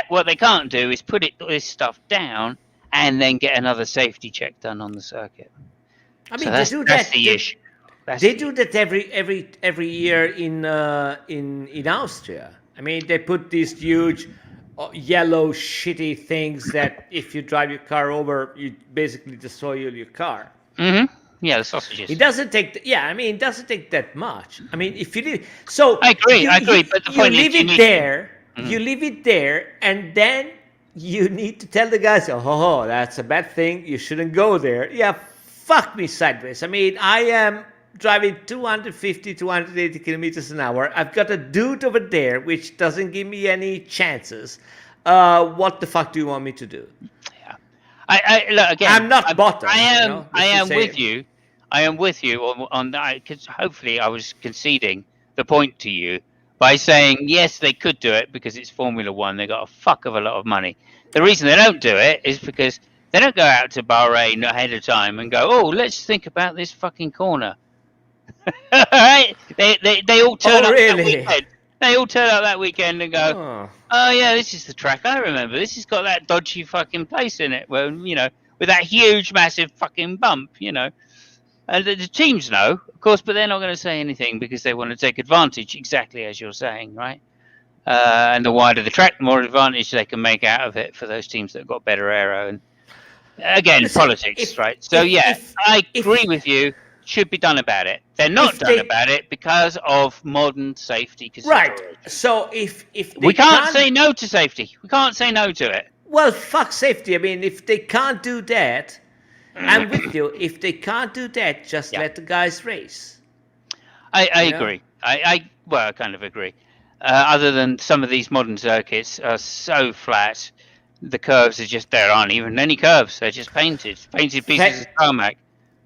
what they can't do is put this stuff down and then get another safety check done on the circuit. I mean, that's the issue. They do that every year in Austria. I mean, they put these huge yellow shitty things that if you drive your car over, you basically destroy your car. Mm-hmm. Yeah, the sausages. It doesn't take. I mean, it doesn't take that much. I mean, if you leave, so I agree. But the you point leave is, it there. Mm-hmm. You leave it there, and then you need to tell the guys, oh, that's a bad thing. You shouldn't go there. Yeah, fuck me sideways. I mean, I am driving 250, 280 kilometers an hour. I've got a dude over there which doesn't give me any chances. What the fuck do you want me to do? Yeah, I look again. I'm not bottom. I am with you. I am with you on that, because hopefully I was conceding the point to you by saying yes, they could do it because it's Formula One. They got a fuck of a lot of money. The reason they don't do it is because they don't go out to Bahrain ahead of time and go, oh, let's think about this fucking corner. Right? They all turn up that weekend. They all turn up that weekend and go, oh yeah, this is the track I remember. This has got that dodgy fucking place in it, where with that huge, massive fucking bump, And the teams know, of course, but they're not going to say anything because they want to take advantage, exactly as you're saying, right? And the wider the track, the more advantage they can make out of it for those teams that have got better aero. And again, politics, right? So I agree with you. Should be done about it. They're not done about it because of modern safety considerations. Right. So if we can't say no to safety, we can't say no to it. Well, fuck safety. I mean, if they can't do that, I'm with you. If they can't do that, just let the guys race. I agree. I kind of agree. Other than some of these modern circuits are so flat, the curves are just, there aren't even any curves. They're just painted pieces of tarmac.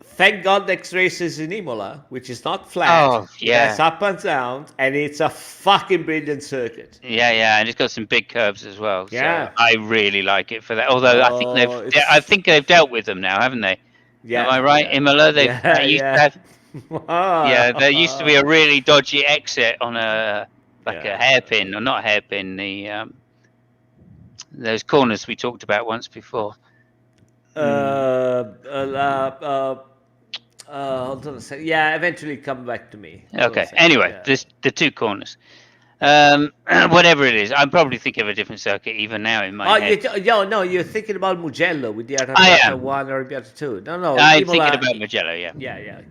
Thank God next race is in Imola, which is not flat. Oh, yeah. It's up and down, and it's a fucking brilliant circuit. Yeah, and it's got some big curves as well. Yeah. So I really like it for that. Although I think they've dealt with them now, haven't they? Yeah. Am I right, Imola? They used to have. There used to be a really dodgy exit on a hairpin, or not hairpin. Those corners we talked about once before. Hold on a second. Yeah, eventually come back to me. Okay. Anyway, there's the two corners. Whatever it is, I'm probably thinking of a different circuit even now in my head. You're thinking about Mugello with the Arrabbiata 1 or Arrabbiata 2. No. I'm Imola, thinking about Mugello, yeah. Yeah.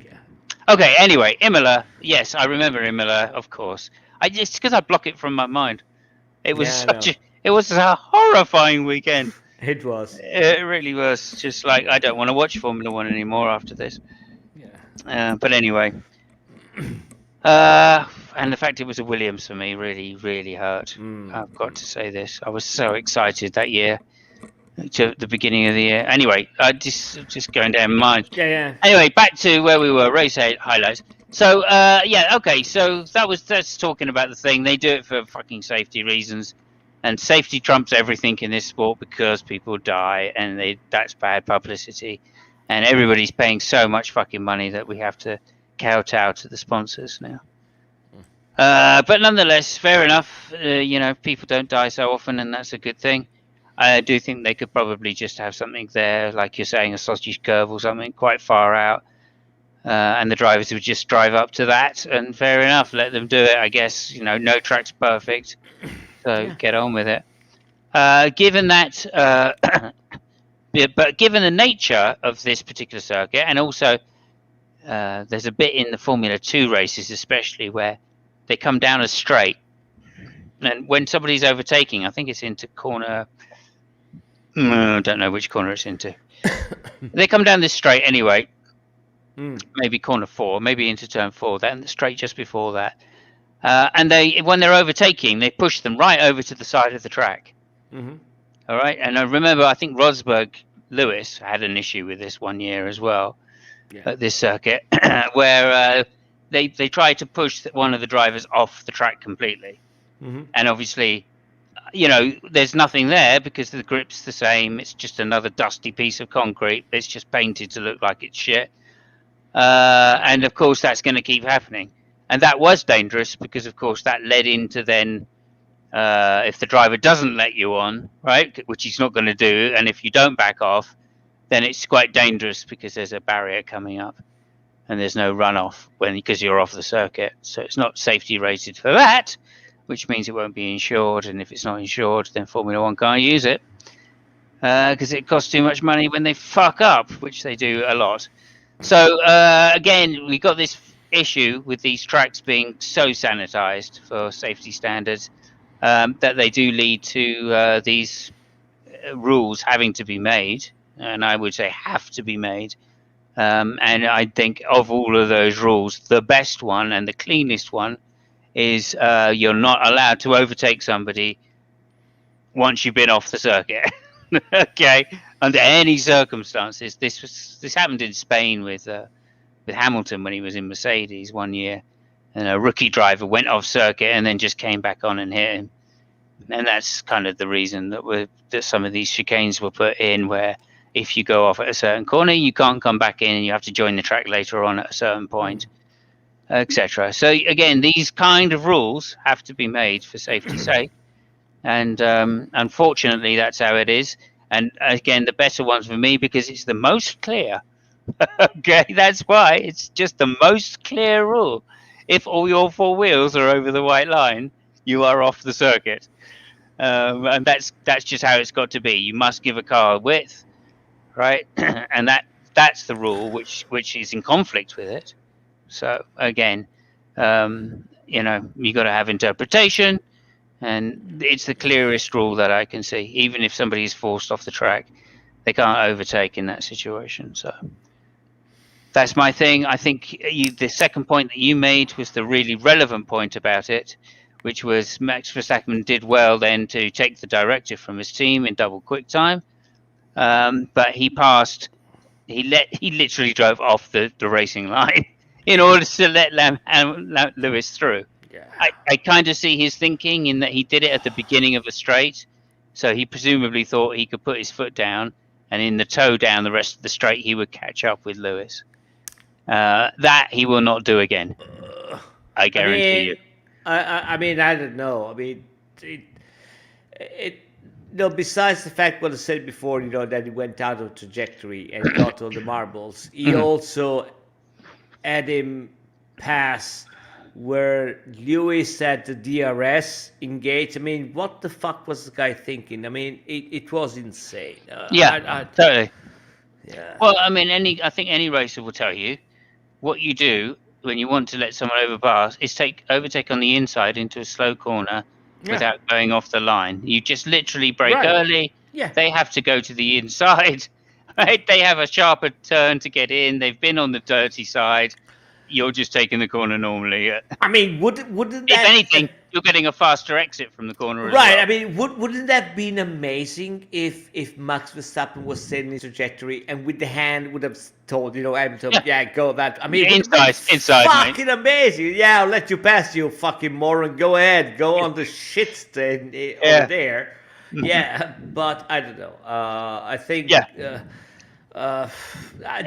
Okay, anyway, Imola. Yes, I remember Imola, of course. It's because I block it from my mind. It was it was a horrifying weekend. It was. It really was. Just like, I don't want to watch Formula One anymore after this. Yeah. But anyway. And the fact it was a Williams for me really, really hurt. I've got to say this. I was so excited that year, to the beginning of the year. Anyway, just going down mine. Yeah. Anyway, back to where we were, race highlights. So, okay. So that's talking about the thing. They do it for fucking safety reasons. And safety trumps everything in this sport because people die, and that's bad publicity. And everybody's paying so much fucking money that we have to kowtow to the sponsors now. But nonetheless, fair enough. People don't die so often, and that's a good thing. I do think they could probably just have something there, like you're saying, a sausage curve or something quite far out. And the drivers would just drive up to that, and fair enough, let them do it, I guess. No track's perfect. So get on with it. Given that, but given the nature of this particular circuit, and also there's a bit in the Formula 2 races, especially where they come down a straight, and when somebody's overtaking, I think it's into corner. I don't know which corner it's into. They come down this straight anyway. Maybe corner 4, maybe into turn 4. Then the straight just before that. And when they're overtaking, they push them right over to the side of the track. All right, and I remember, I think Rosberg Lewis had an issue with this one year as well at this circuit, where they tried to push one of the drivers off the track completely, and obviously, there's nothing there because the grip's the same. It's just another dusty piece of concrete. It's just painted to look like it's shit, and of course that's going to keep happening. And that was dangerous because, of course, that led into then, if the driver doesn't let you on, right, which he's not going to do, and if you don't back off, then it's quite dangerous because there's a barrier coming up. and there's no runoff because you're off the circuit. So it's not safety rated for that, which means it won't be insured. And if it's not insured, then Formula One can't use it because it costs too much money when they fuck up, which they do a lot. So again, we got this issue with these tracks being so sanitized for safety standards that they do lead to these rules having to be made, and I would say have to be made. And I think of all of those rules, the best one and the cleanest one is you're not allowed to overtake somebody once you've been off the circuit. Okay, under any circumstances. This happened in Spain with Hamilton when he was in Mercedes one year, and a rookie driver went off circuit and then just came back on and hit him. And that's kind of the reason that some of these chicanes were put in, where if you go off at a certain corner, you can't come back in, and you have to join the track later on at a certain point, etc. So again, these kind of rules have to be made for safety's sake, and unfortunately, that's how it is. And again, the better ones for me because it's the most clear. Okay, that's why it's just the most clear rule. If all your four wheels are over the white line, you are off the circuit. And that's just how it's got to be. You must give a car width, right? And that's the rule, which is in conflict with it. So again, you got to have interpretation, and it's the clearest rule that I can see. Even if somebody is forced off the track, they can't overtake in that situation. So that's my thing. I think the second point that you made was the really relevant point about it, which was Max Verstappen did well then to take the directive from his team in double quick time, but he literally drove off the racing line in order to let Lewis through. Yeah. I kind of see his thinking in that he did it at the beginning of a straight, so he presumably thought he could put his foot down, and in the toe down the rest of the straight he would catch up with Lewis. That he will not do again. I guarantee you. I mean, I don't know. I mean, besides the fact what I said before, that he went out of trajectory and got on the marbles, he also had him pass where Lewis had the DRS engaged. I mean, what the fuck was the guy thinking? I mean, it was insane. Totally. Yeah. Well, I mean, I think any racer will tell you what you do when you want to let someone overpass is overtake on the inside into a slow corner without going off the line. You just literally brake early. Yeah. They have to go to the inside. Right? They have a sharper turn to get in. They've been on the dirty side. You're just taking the corner normally. I mean, wouldn't that... If anything, you're getting a faster exit from the corner as right, well. I mean, wouldn't that have been amazing if Max Verstappen was setting his trajectory and with the hand would have told, Hamilton, go that. I mean, inside, fucking mate. Amazing. Yeah, I'll let you pass, you fucking moron. Go ahead, go on the shit stand over there. Yeah, but I don't know. I think...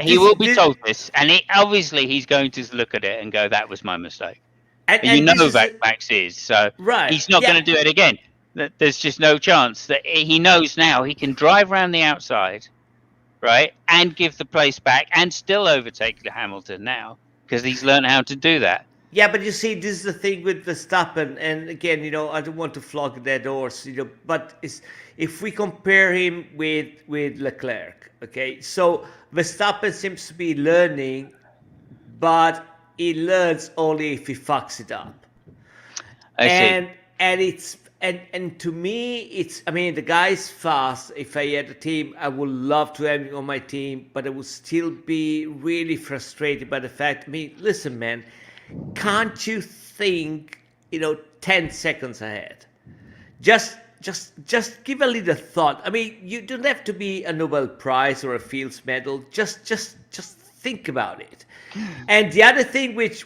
he will be told this, and obviously he's going to look at it and go, that was my mistake. And Max is, so he's not going to do it again. There's just no chance. That he knows now he can drive around the outside, right, and give the place back and still overtake Hamilton now because he's learned how to do that. Yeah, but you see, this is the thing with Verstappen, and again, I don't want to flog that horse, but if we compare him with Leclerc, okay, so Verstappen seems to be learning, but he learns only if he fucks it up. I see. And to me, I mean, the guy's fast. If I had a team, I would love to have him on my team, but I would still be really frustrated by the fact, I mean, listen, man, can't you think, 10 seconds ahead? Just give a little thought. I mean, you don't have to be a Nobel Prize or a Fields Medal. Just think about it. And the other thing which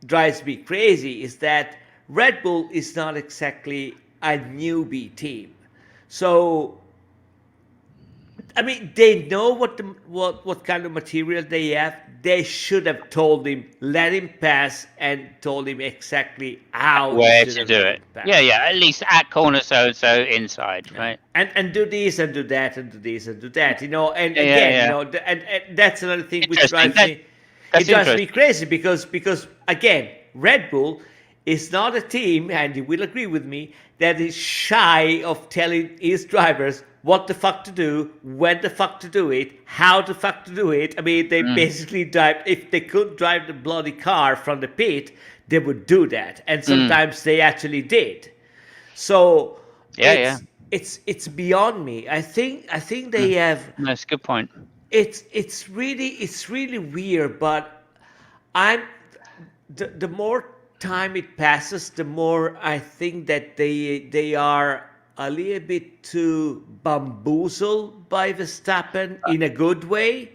drives me crazy is that Red Bull is not exactly a newbie team. So, I mean, they know what kind of material they have. They should have told him, let him pass, and told him exactly where to do it. Pass. Yeah, at least at corner so inside, right? And do this and do that and do this and do that, and again, and that's another thing which drives me. it drives me crazy because again, Red Bull is not a team, and you will agree with me, that is shy of telling its drivers what the fuck to do, when the fuck to do it, how the fuck to do it. I mean, they basically drive. If they could drive the bloody car from the pit, they would do that, and sometimes they actually did. So it's beyond me. I think they have. That's a good point. It's really weird, but I'm the more time it passes, the more I think that they are a little bit too bamboozled by Verstappen in a good way.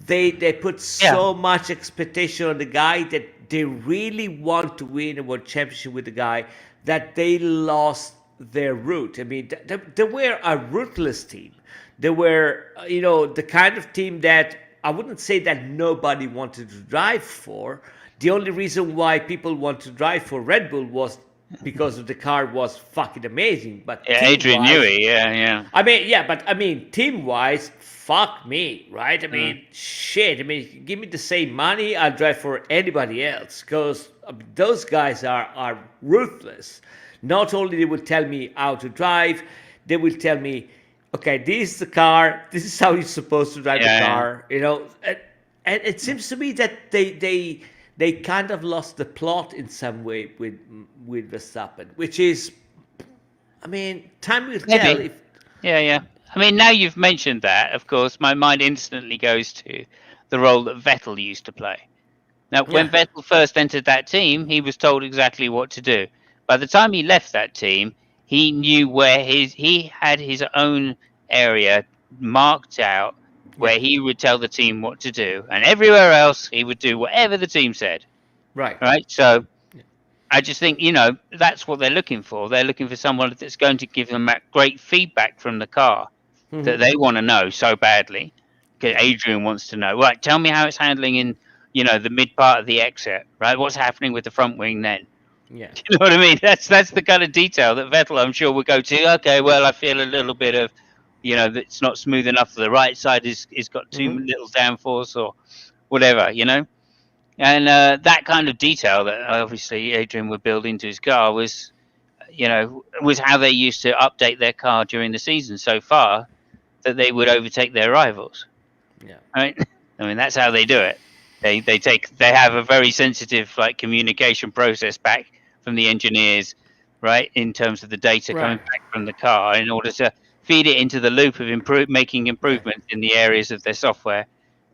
They put so much expectation on the guy that they really want to win a world championship with the guy that they lost their route. I mean, they were a ruthless team. They were, the kind of team that I wouldn't say that nobody wanted to drive for. The only reason why people want to drive for Red Bull was because the car was fucking amazing. But Adrian Newey, I mean, team-wise, fuck me, right? I mean, shit. I mean, give me the same money, I'll drive for anybody else, because those guys are ruthless. Not only they will tell me how to drive, they will tell me, okay, this is the car, this is how you're supposed to drive the car, and it seems to me that they kind of lost the plot in some way with Verstappen, which is, I mean, time will tell. If I mean, now you've mentioned that, of course, my mind instantly goes to the role that Vettel used to play. Now, when Vettel first entered that team, he was told exactly what to do. By the time he left that team, he knew where he had his own area marked out where he would tell the team what to do, and everywhere else he would do whatever the team said. Right. So I just think, that's what they're looking for. They're looking for someone that's going to give them that great feedback from the car that they want to know so badly. Because Adrian wants to know, right, tell me how it's handling in, the mid part of the exit, right? What's happening with the front wing then? Yeah. You know what I mean? That's the kind of detail that Vettel, I'm sure, will go to. Okay, well, I feel a little bit of, that it's not smooth enough. The right side is got too little downforce or whatever, And that kind of detail that obviously Adrian would build into his car was how they used to update their car during the season so far that they would overtake their rivals. Yeah. Right. I mean, that's how they do it. They have a very sensitive communication process back from the engineers, right, in terms of the data coming back from the car in order to feed it into the loop of making improvements in the areas of their software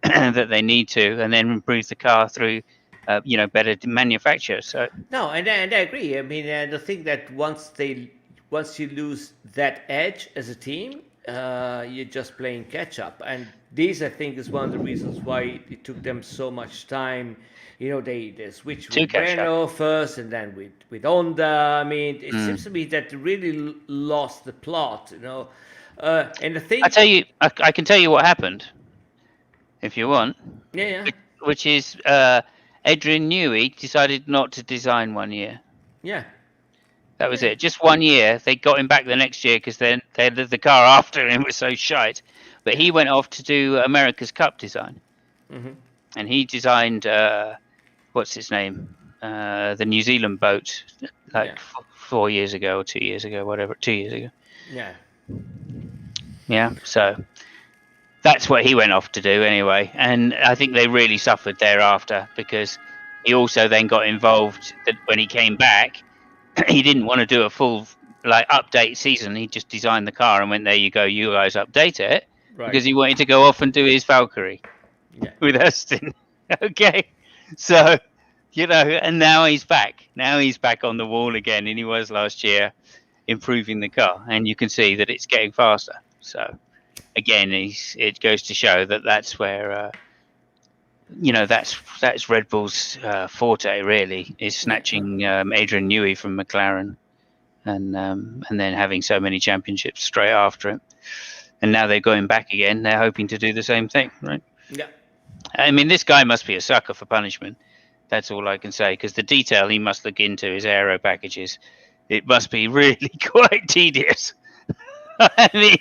that they need to, and then improve the car through better manufacture. So no, and I agree. I mean, the thing that once you lose that edge as a team, you're just playing catch up, and this, I think, is one of the reasons why it took them so much time. They switched with Renault first, and then with Honda. I mean, it seems to me that they really lost the plot. And the thing, I can tell you what happened, if you want. Yeah. Which is Adrian Newey decided not to design 1 year. Yeah. That was it. Just 1 year. They got him back the next year because then the car after him was so shite. But he went off to do America's Cup design. And he designed, what's his name? The New Zealand boat, 4 years ago or 2 years ago, whatever, 2 years ago. Yeah. Yeah, so that's what he went off to do anyway. And I think they really suffered thereafter because he also then got involved that when he came back, he didn't want to do a full update season. He just designed the car and went, there you go, you guys update it. Right. Because he wanted to go off and do his Valkyrie with Austin. Okay. So, and now he's back. Now he's back on the wall again, and he was last year improving the car. And you can see that it's getting faster. So, again, it goes to show that that's where, that's Red Bull's forte, really, is snatching Adrian Newey from McLaren and then having so many championships straight after him. And now they're going back again. They're hoping to do the same thing, right? Yeah. I mean, this guy must be a sucker for punishment. That's all I can say, because the detail he must look into his aero packages, it must be really quite tedious. I mean,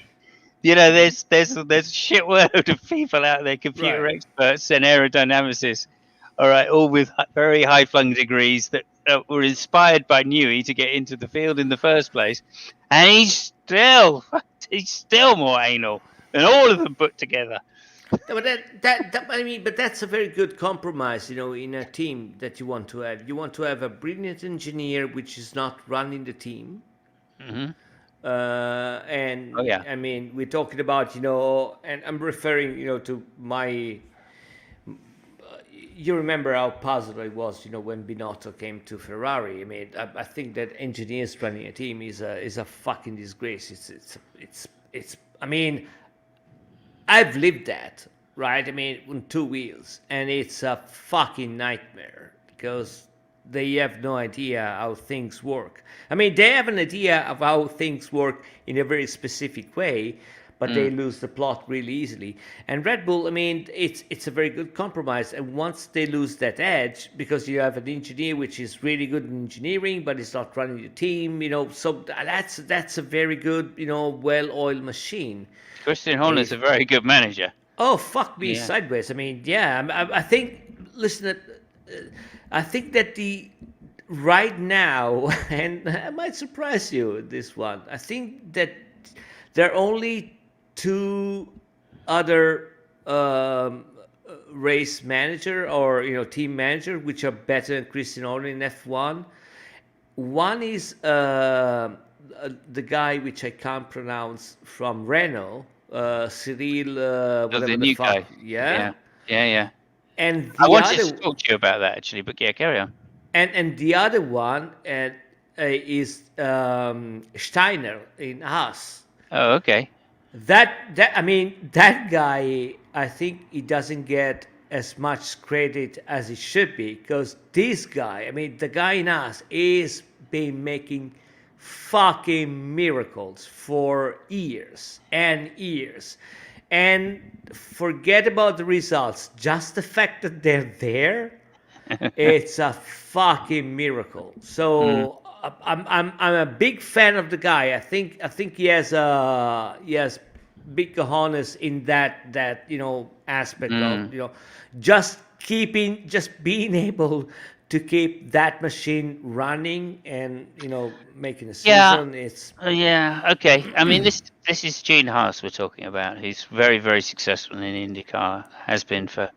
there's a shitload of people out there, computer experts and aerodynamicists, All right, all with very high-flung degrees that were inspired by Newey to get into the field in the first place, and he's still more anal than all of them put together. But that I mean, but that's a very good compromise, in a team that you want to have. You want to have a brilliant engineer which is not running the team. Hmm. And Oh yeah. I mean, we're talking about, and I'm referring, to my. You remember how puzzled I was, when Binotto came to Ferrari. I mean, I think that engineers running a team is a fucking disgrace. It's. I mean, I've lived that, right? I mean, on two wheels, and it's a fucking nightmare because they have no idea how things work. I mean, they have an idea of how things work in a very specific way, but they lose the plot really easily. And Red Bull, I mean, it's a very good compromise. And once they lose that edge, because you have an engineer which is really good in engineering, but it's not running the team, so that's a very good, well-oiled machine. Christian Horner's a very good manager. Oh, fuck me Yeah. sideways. I mean, yeah, I think, listen, I think that right now, and I might surprise you with this one, I think that there are only two other race manager or, team manager which are better than Christian Horner in F1. One is the guy which I can't pronounce from Renault, Cyril, Oh, whatever the the new fuck. guy. Yeah. Yeah. And I the wanted to other talk to you about that actually, but yeah, carry on. and the other one is Steiner in Haas. Oh, okay. That I mean, that guy, I think he doesn't get as much credit as he should be, because this guy, I mean, the guy in us is been making fucking miracles for years and years. And forget about the results, just the fact that they're there, it's a fucking miracle. Mm. So I'm a big fan of the guy. I think he has big cojones in that aspect of Mm. just being able to keep that machine running and making a Yeah. season. It's Yeah. Okay. I mean, this is Gene Haas we're talking about. He's very, very successful in IndyCar. Has been for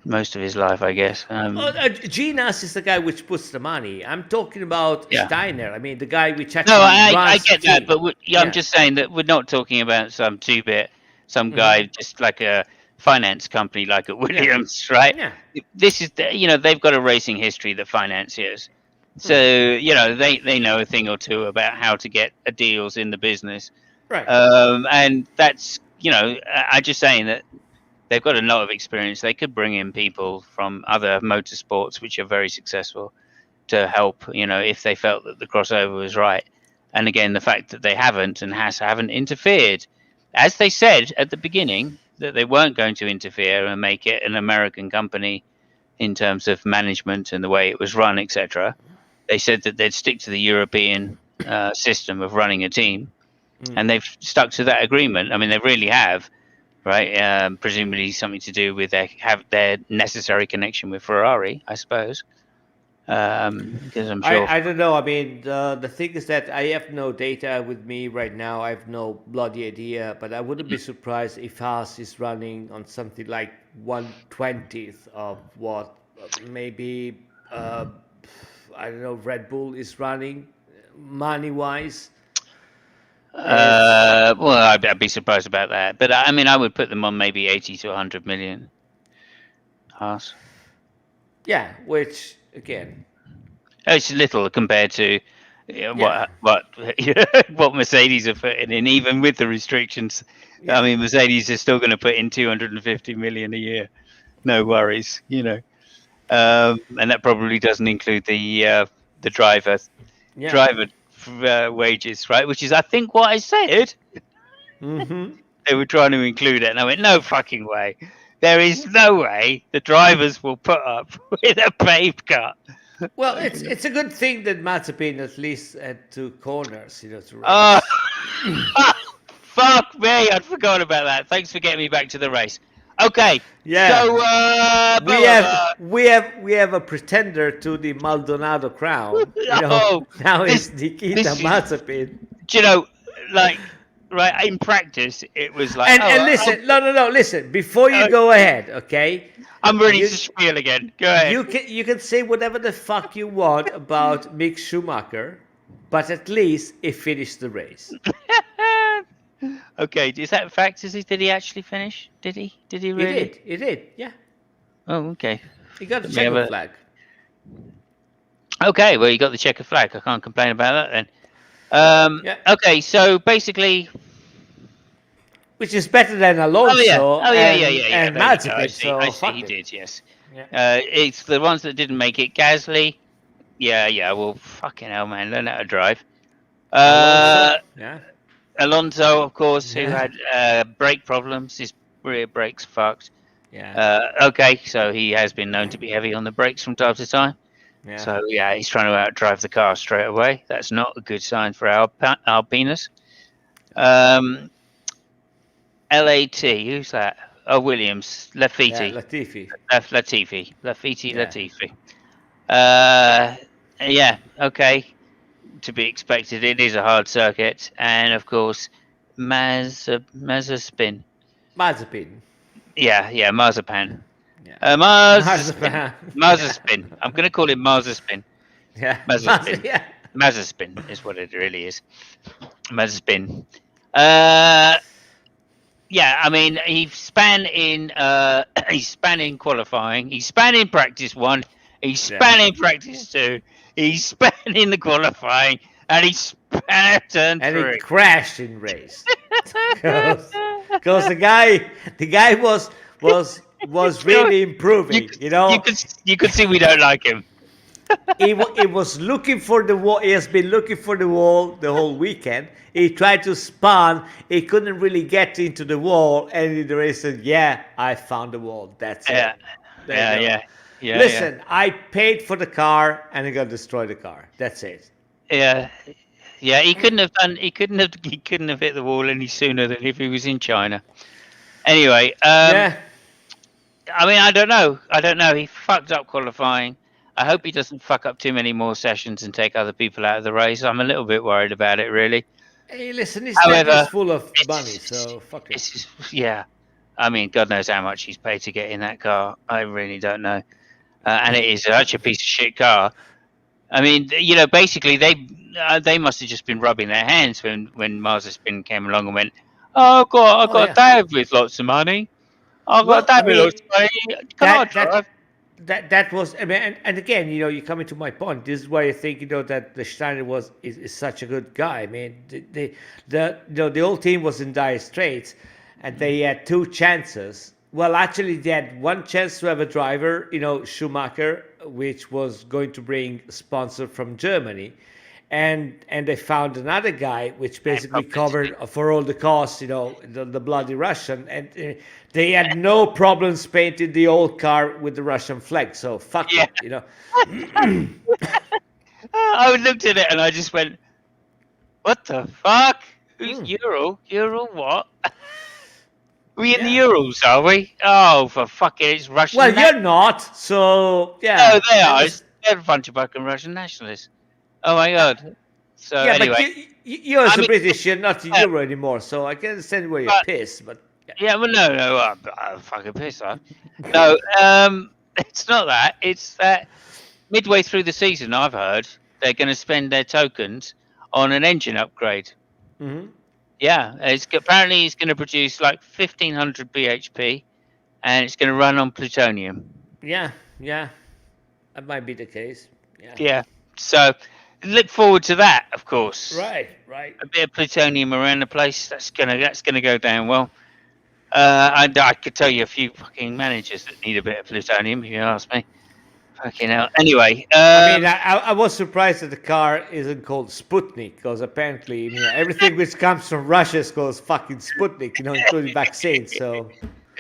most of his life, I guess. Ginas is the guy which puts the money. I'm talking about Yeah. Steiner. I mean, the guy which No, actually I runs get the that, team. but yeah, I'm just saying that we're not talking about some two-bit, some guy just like a finance company like at Williams, right? Yeah. This is they've got a racing history, the financiers, so they know a thing or two about how to get deals in the business, Right. and that's I'm just saying that they've got a lot of experience. They could bring in people from other motorsports which are very successful to help, if they felt that the crossover was right. And again, the fact that they haven't and haven't interfered, as they said at the beginning, that they weren't going to interfere and make it an American company in terms of management and the way it was run, etc. They said that they'd stick to the European system of running a team, and they've stuck to that agreement. I mean, they really have, right? Presumably something to do with their necessary connection with Ferrari, I suppose. Because I'm sure. I don't know. I mean, the thing is that I have no data with me right now. I have no bloody idea, but I wouldn't be surprised if Haas is running on something like 1/20th of what maybe I don't know, Red Bull is running money wise. Well, I'd be surprised about that, but I mean, I would put them on maybe 80 to 100 million. Haas. Yeah, which again, It's little compared to what what Mercedes are putting in, even with the restrictions. Yeah. I mean, Mercedes is still going to put in 250 million a year. No worries, and that probably doesn't include the driver wages, right? Which is, I think, what I said. They were trying to include it, and I went, no fucking way. There is no way the drivers will put up with a paved car. Well, it's a good thing that Mazepin at least had two corners, to race. Fuck me! I'd forgotten about that. Thanks for getting me back to the race. Okay. Yeah. So We have a pretender to the Maldonado crown. oh, Now this it's Nikita this is, Mazepin. do you know, like, right, in practice it was like, And listen, no, listen. Before you uh, go ahead, okay? I'm ready You to spiel again. Go ahead. you can say whatever the fuck you want about Mick Schumacher, but at least he finished the race. Okay, is that a fact? Did he actually finish? Did he? Did he really? He did, yeah. Oh, okay. He got the Let me have checker a- flag. Okay, well, you got the checker flag. I can't complain about that then. Yeah. Okay, so basically, Which is better than oh Alonso yeah, and there you go. I Mazepin, see. I so see. fuck He it. did. Yes. Yeah. It's the ones that didn't make it. Gasly. Yeah. Well, fucking hell, man, learn how to drive. Alonso, yeah. Alonso, of course, who Yeah. had brake problems. His rear brakes fucked. Yeah. Okay, so he has been known to be heavy on the brakes from time to time. Yeah. So yeah, he's trying to outdrive the car straight away. That's not a good sign for Alpinus. LAT, who's that? Oh, Williams, Yeah, Latifi, Latifi. Latifi. Yeah. Yeah, okay, to be expected. It is a hard circuit, and of course, Mazepin. Mazepin. Yeah, Marzipan. Yeah. Mazespin. Yeah. I'm going to call him Mazespin. Yeah. Mazespin. Yeah. Mazespin is what it really is. Mazespin. Yeah, I mean, he span in qualifying. He span in practice 1. He span in practice 2. He span in the qualifying, and he span at turn 3. And he crashed in race. Because the guy was really improving. You could see we don't like him. He was looking for the wall. He has been looking for the wall the whole weekend. He tried to spun. He couldn't really get into the wall. And in the race said, "Yeah, I found the wall. That's it." Yeah. Listen, I paid for the car, and I'm gonna destroy the car. That's it. Yeah. He couldn't have hit the wall any sooner than if he was in China. Anyway, Yeah. I mean, I don't know. He fucked up qualifying. I hope he doesn't fuck up too many more sessions and take other people out of the race. I'm a little bit worried about it, really. Hey, listen, his However, dad is full of money, so fuck it. Yeah. I mean, God knows how much he's paid to get in that car. I really don't know. And it is such a piece of shit car. I mean, basically they must have just been rubbing their hands when Mazepin came along and went, "Oh, I've got a dad with lots of money. I've got a dad with lots of money. Can I drive?" That was, I mean, and again, you coming to my point. This is why I think that the Steiner is such a good guy. I mean, the whole team was in dire straits, and they had 2 chances. Well, actually, they had 1 chance to have a driver, Schumacher, which was going to bring a sponsor from Germany, and they found another guy, which basically covered for all the costs, the bloody Russian, and they had no problems painting the old car with the Russian flag. So fuck it. I looked at it and I just went, "What the fuck? Who's Ural? Ural what? We in the Urals, are we? Oh, for fucking it's Russian. Well, you're not, so yeah. No, they are. They're a bunch of fucking Russian nationalists. Oh my god. So yeah, anyway, but you as a British, you're not the Euro anymore, so I can understand where you're pissed. But yeah, well, no, I'm fucking pissed off. No, it's not that. It's that midway through the season, I've heard they're going to spend their tokens on an engine upgrade. Mm-hmm. Yeah, apparently it's going to produce like 1500 bhp, and it's going to run on plutonium. Yeah, that might be the case. Yeah. So look forward to that, of course. Right. A bit of plutonium around the place. That's gonna go down well. I could tell you a few fucking managers that need a bit of plutonium, if you ask me. Fucking hell. Anyway, I mean, I was surprised that the car isn't called Sputnik, because apparently, everything which comes from Russia is called fucking Sputnik, including vaccines. So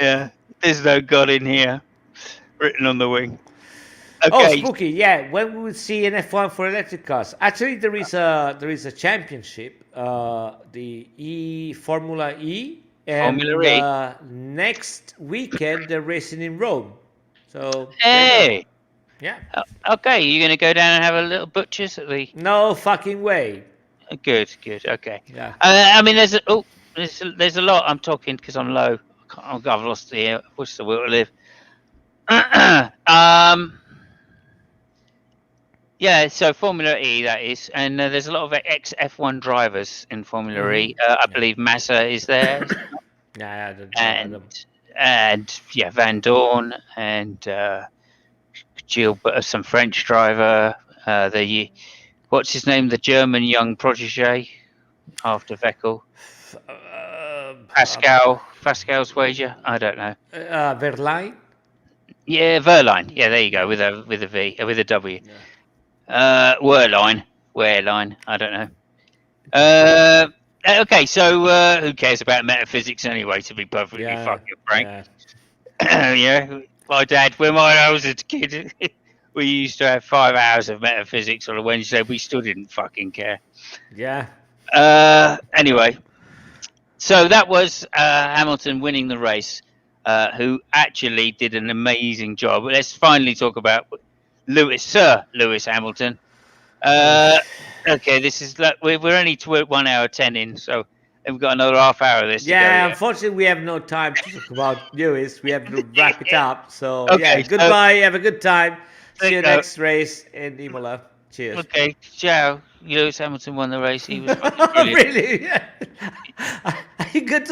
yeah, there's no God in here written on the wing. Okay. Oh, spooky! Yeah, when we will see an F1 for electric cars? Actually, there is a championship, the Formula E, Formula And E. next weekend they're racing in Rome. So there you go. Hey. Yeah. Okay, you're going to go down and have a little butchers at the. No fucking way. Good. Okay. Yeah. I mean, there's a lot. I'm talking because I'm low. I've lost the what's the will to live. Yeah, so Formula E that is, and there's a lot of ex F1 drivers in Formula E. I Yeah. believe Massa is there, Yeah, I don't know about and them. yeah, Van Dorn and Gilbert, some French driver. The what's his name? The German young protege after Vettel. Pascal's wager. I don't know. Verlaine. Yeah, Verline. Yeah, there you go, with a V, with a W. Yeah. Wehrlein. I don't know. Okay, so who cares about metaphysics anyway? To be perfectly fucking frank, yeah. My dad, when I was a kid, we used to have 5 hours of metaphysics on a Wednesday. We still didn't fucking care. Yeah. Anyway, so that was Hamilton winning the race, who actually did an amazing job. Let's finally talk about Sir Lewis Hamilton. Okay, this is we're only 1 hour 10 in, so we've got another half hour of this to go. Yeah, unfortunately, we have no time to talk about Lewis. We have to wrap it up. So, Okay, yeah, goodbye. Have a good time. See you go. next race in Imola. Cheers. Okay, ciao. Lewis Hamilton won the race. He was fucking brilliant. Really? Good to